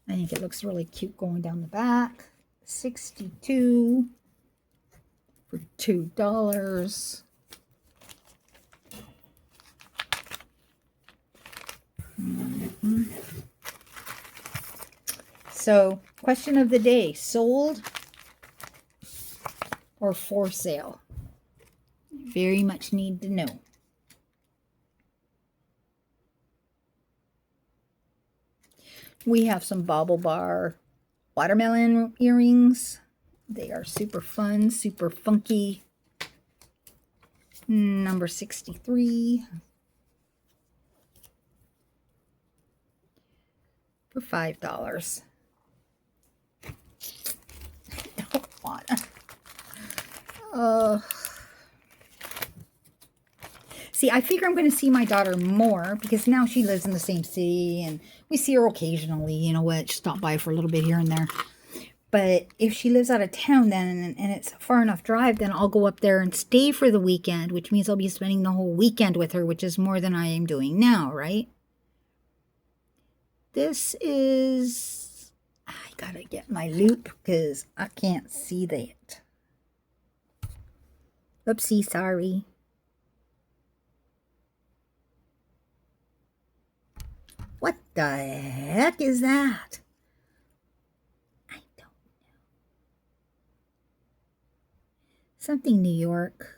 I think it looks really cute going down the back. $62 for $2. So, question of the day, sold or for sale? Very much need to know. We have some Bauble Bar watermelon earrings. They are super fun, super funky. Number 63 for $5. I don't want to. See, I figure I'm going to see my daughter more because now she lives in the same city and we see her occasionally. You know what? Stop by for a little bit here and there. But if she lives out of town then and it's a far enough drive, then I'll go up there and stay for the weekend, which means I'll be spending the whole weekend with her, which is more than I am doing now, right? This is... I gotta get my loop because I can't see that. Oopsie, sorry. What the heck is that? I don't know. Something New York.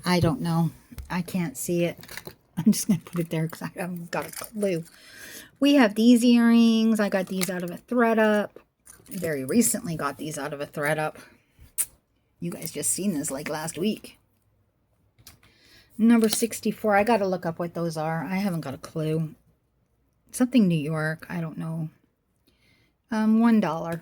I don't know. I can't see it. I'm just going to put it there because I haven't got a clue. We have these earrings. I got these out of a ThredUp. Very recently got these out of a ThredUp. You guys just seen this like last week. Number 64. I got to look up what those are. I haven't got a clue. Something New York. I don't know. $1.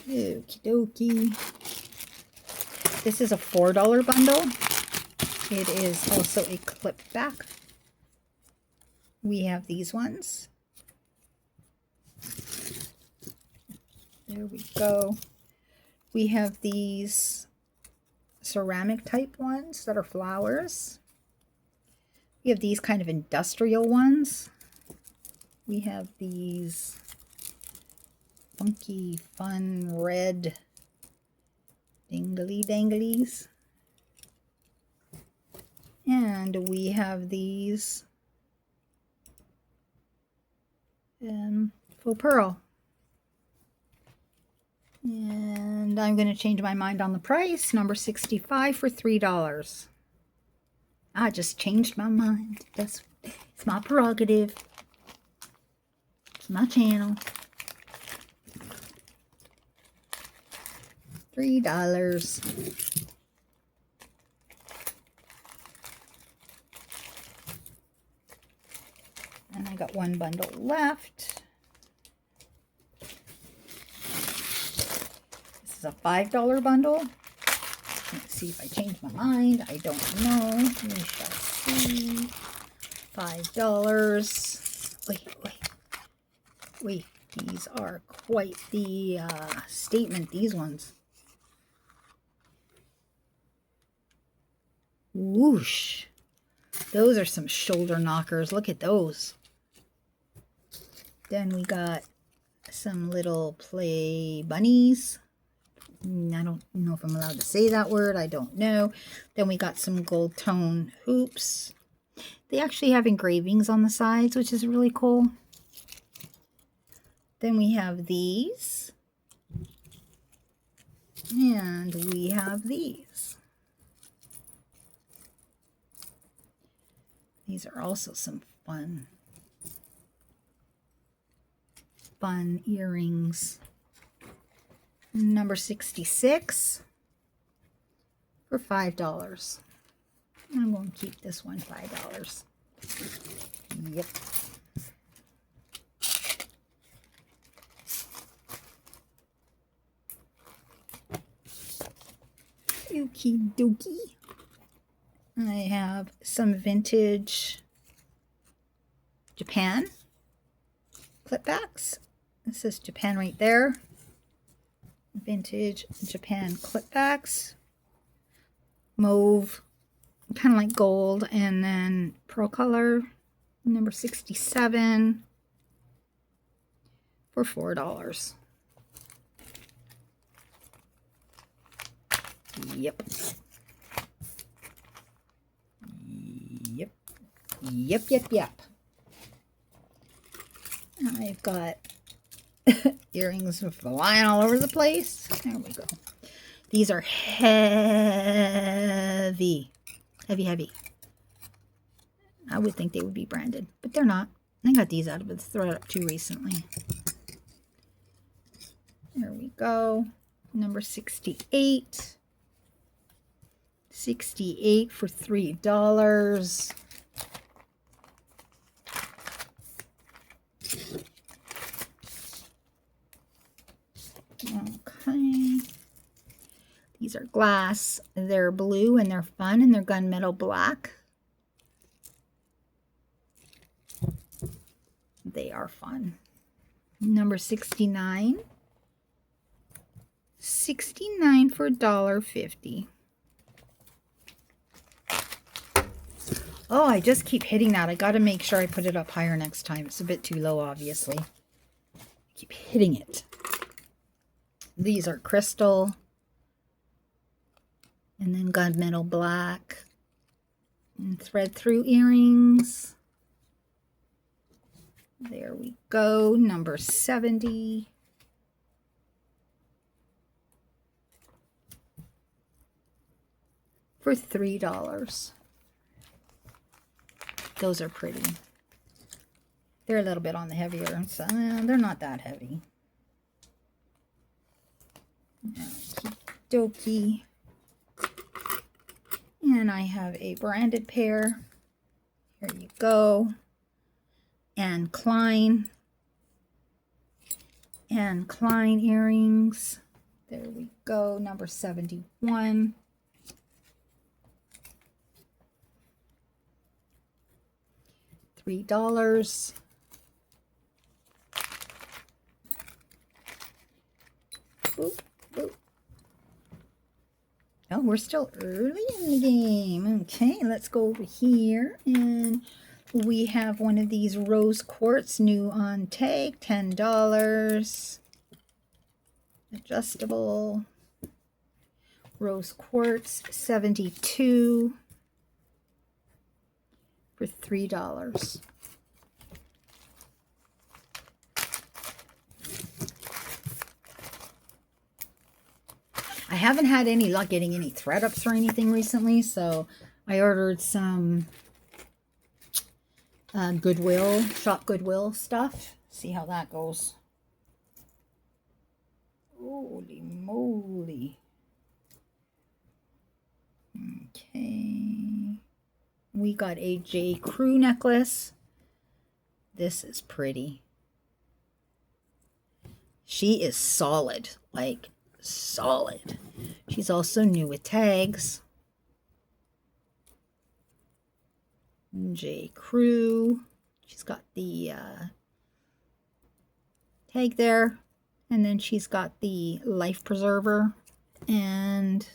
Okie dokie. This is a $4 bundle. It is also a clip back. We have these ones. There we go. We have these ceramic type ones that are flowers. We have these kind of industrial ones. We have these funky, fun, red dingly danglies. And we have these faux pearl. And I'm going to change my mind on the price. Number 65 for $3. I just changed my mind. It's my prerogative. It's my channel. $3. And I got one bundle left. This is a $5 bundle. Let's see if I change my mind. I don't know. We shall see. $5. Wait. These are quite the statement, these ones. Whoosh. Those are some shoulder knockers. Look at those. Then we got some little play bunnies. I don't know if I'm allowed to say that word. I don't know. Then we got some gold tone hoops. They actually have engravings on the sides, which is really cool. Then we have these. And we have these. These are also some fun earrings. Number 66 for $5. I'm going to keep this one $5. Yep. Okie dokie. I have some vintage Japan clipbacks. This is Japan right there. Vintage Japan clipbacks. Mauve, kind of like gold, and then pearl color. Number 67 for $4. Yep. I've got earrings flying all over the place. There we go. These are heavy. Heavy. I would think they would be branded, but they're not. I got these out of the ThredUp too recently. There we go. Number 68. 68 for $3. Okay. These are glass. They're blue and they're fun and they're gunmetal black. They are fun. Number 69. 69 for $1.50. Oh, I just keep hitting that. I got to make sure I put it up higher next time. It's a bit too low, obviously. I keep hitting it. These are crystal. And then gunmetal black. And thread through earrings. There we go. Number 70. For $3. Those are pretty. They're a little bit on the heavier side. They're not that heavy. Dokie. And I have a branded pair. Here you go. And Klein earrings. There we go. Number 71. $3. Boop, boop. Oh, we're still early in the game. Okay, let's go over here. And we have one of these rose quartz, new on tag, $10. Adjustable. Rose quartz, 72 for $3. I haven't had any luck getting any ThredUps or anything recently, so I ordered some Goodwill, Shop Goodwill stuff. See how that goes. Holy moly. Okay. We got a J. Crew necklace. This is pretty. She is solid, like solid. She's also new with tags. J. Crew. She's got the tag there. And then she's got the life preserver. And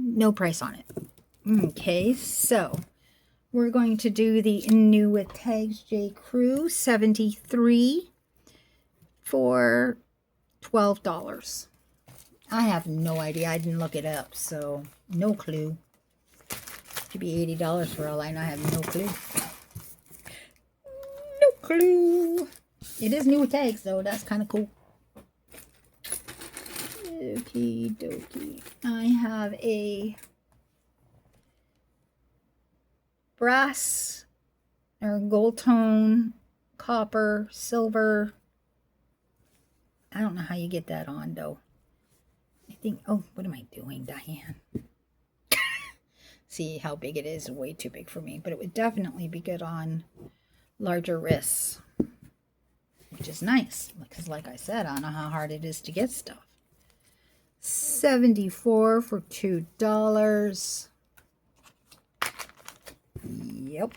no price on it. Okay, so we're going to do the new with tags J. Crew 73 for $12. I have no idea. I didn't look it up, so no clue. Could be $80 for all I know. I have no clue. No clue. It is new with tags, though. That's kind of cool. Okie dokie. I have a brass or gold tone, copper, silver. I don't know how you get that on, though. I think, oh, what am I doing, Diane? See how big it is? Way too big for me, but it would definitely be good on larger wrists, which is nice because, like I said, I don't know how hard it is to get stuff. 74 for $2. Yep.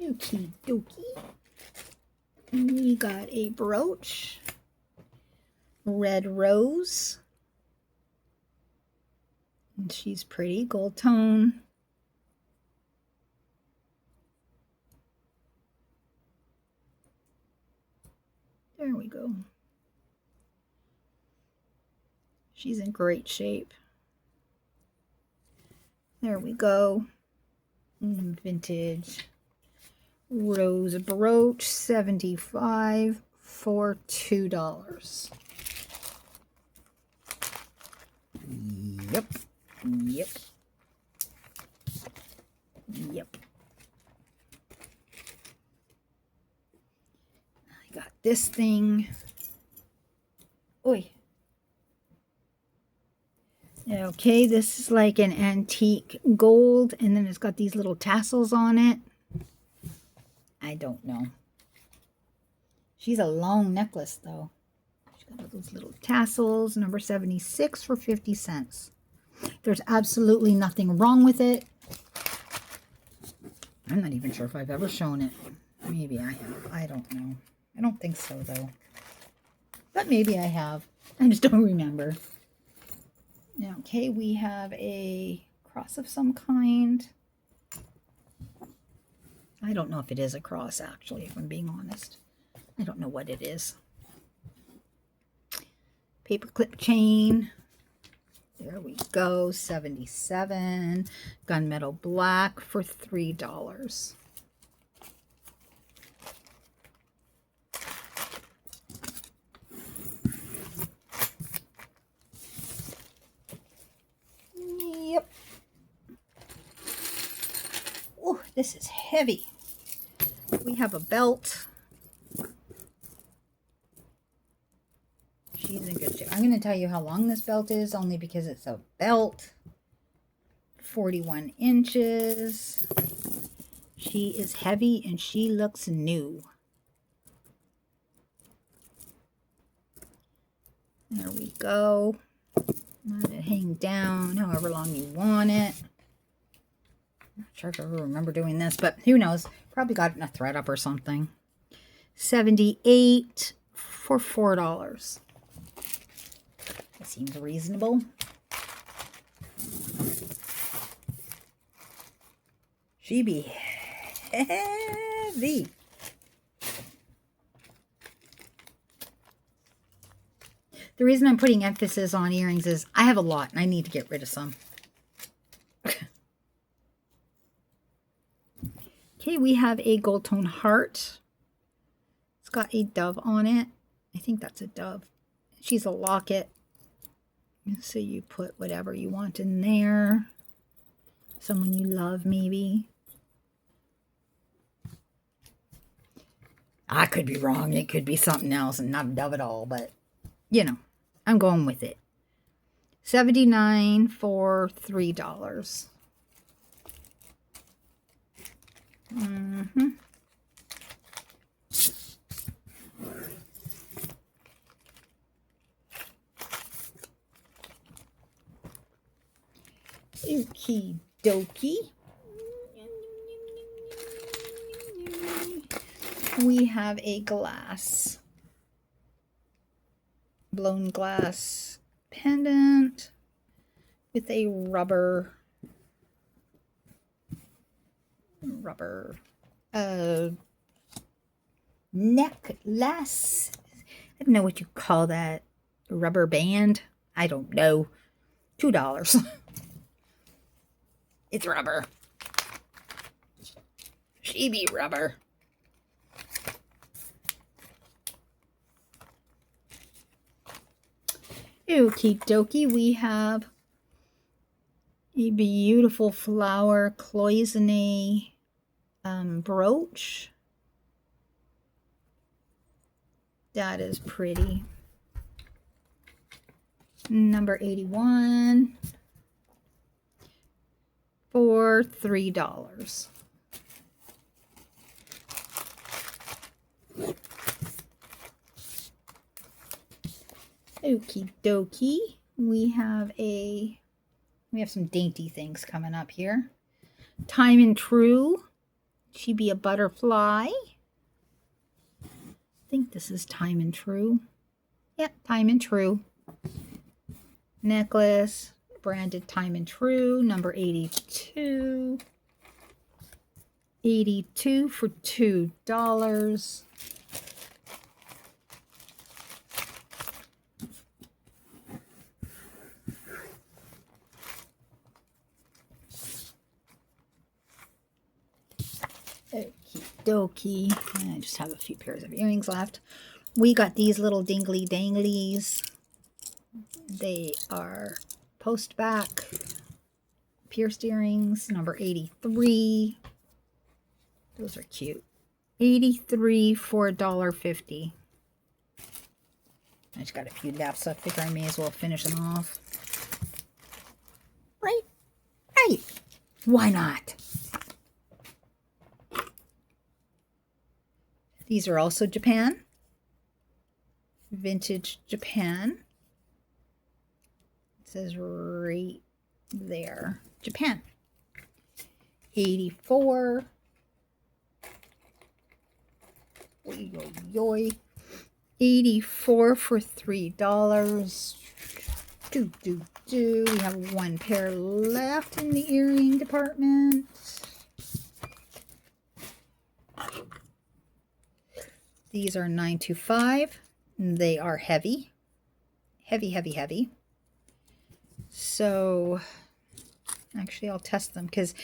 Okie dokie. We got a brooch. Red rose. And she's pretty. Gold tone. There we go. She's in great shape. There we go. Vintage rose brooch, 75 for $2. Yep. Yep. Yep. I got this thing. Oi. Okay, this is like an antique gold, and then it's got these little tassels on it. I don't know. She's a long necklace, though. She's got those little tassels, number 76 for 50 cents. There's absolutely nothing wrong with it. I'm not even sure if I've ever shown it. Maybe I have. I don't know. I don't think so, though. But maybe I have. I just don't remember. Okay, we have a cross of some kind. I don't know if it is a cross, actually, if I'm being honest. I don't know what it is. Paperclip chain. There we go, 77. Gunmetal black for $3. Yep. Oh, this is heavy. We have a belt. She's in good shape. I'm going to tell you how long this belt is, only because it's a belt. 41 inches. She is heavy and she looks new. There we go. Let it hang down however long you want it. I'm not sure if I ever remember doing this, but who knows? Probably got it in a ThredUp or something. 78 for $4. That seems reasonable. She be heavy. The reason I'm putting emphasis on earrings is I have a lot and I need to get rid of some. Okay, we have a gold tone heart. It's got a dove on it. I think that's a dove. She's a locket. So you put whatever you want in there. Someone you love, maybe. I could be wrong. It could be something else and not a dove at all, but you know, I'm going with it. 79 for $3. Okie dokie. We have a blown glass pendant with a rubber necklace. I don't know what you call that. A rubber band? I don't know. $2. It's rubber. She be rubber. Okie dokie, we have a beautiful flower cloisonne brooch. That is pretty. Number 81 for $3. Okie dokie. We have some dainty things coming up here. Time and True. She be a butterfly. I think this is Time and True. Yep, Time and True. Necklace, branded Time and True, number 82. 82 for $2. Okie dokie. I just have a few pairs of earrings left. We got these little dingly danglies. They are post back pierced earrings, number 83. Those are cute. 83 for $1.50. I just got a few left, so I figure I may as well finish them off. Right? Right. Why not? These are also Japan. Vintage Japan. It says right there. Japan. 84. Oy, oy, oy. 84 for $3. We have one pair left in the earring department. These are 925. They are heavy. Heavy. So, actually, I'll test them because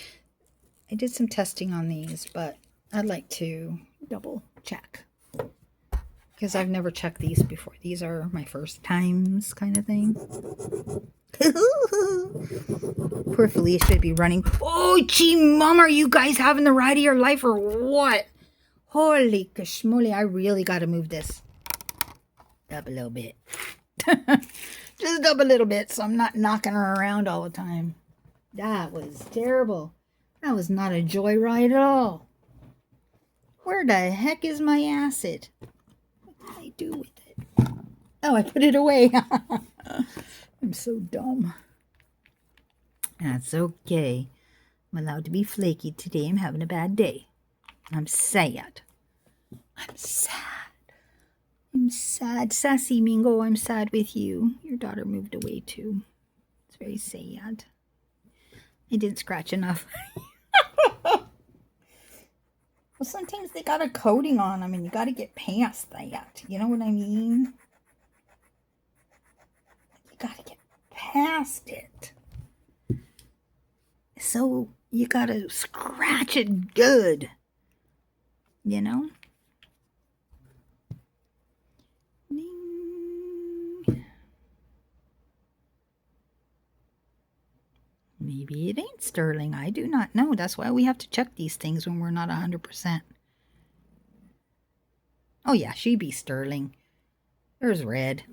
I did some testing on these, but I'd like to double check because I've never checked these before. These are my first times kind of thing. Poor Felicia should be running. Oh, gee, Mom, are you guys having the ride of your life or what? Holy kashmoli, I really got to move this up a little bit. Just up a little bit so I'm not knocking her around all the time. That was terrible. That was not a joyride at all. Where the heck is my acid? What did I do with it? Oh, I put it away. I'm so dumb. That's okay. I'm allowed to be flaky today. I'm having a bad day. I'm sad. I'm sad. Sassy Mingo, I'm sad with you. Your daughter moved away too. It's very sad. I didn't scratch enough. Well, sometimes they got a coating on them and you got to get past that. You know what I mean? You got to get past it. So you got to scratch it good. You know? Maybe it ain't sterling. I do not know. That's why we have to check these things when we're not 100%. Oh yeah, she be sterling. There's red.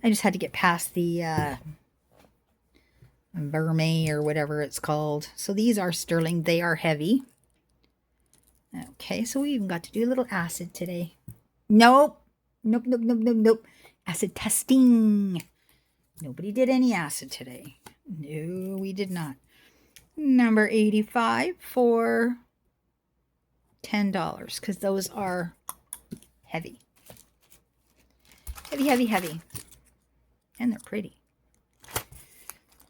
I just had to get past the vermeil or whatever it's called. So these are sterling. They are heavy. Okay, so we even got to do a little acid today. Nope. Acid testing. Nobody did any acid today. No, we did not. Number 85 for $10 because those are heavy. Heavy, heavy, heavy. And they're pretty.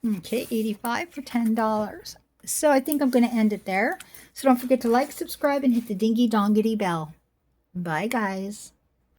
Okay, 85 for $10. So I think I'm going to end it there. So don't forget to like, subscribe, and hit the dingy dongity bell. Bye, guys.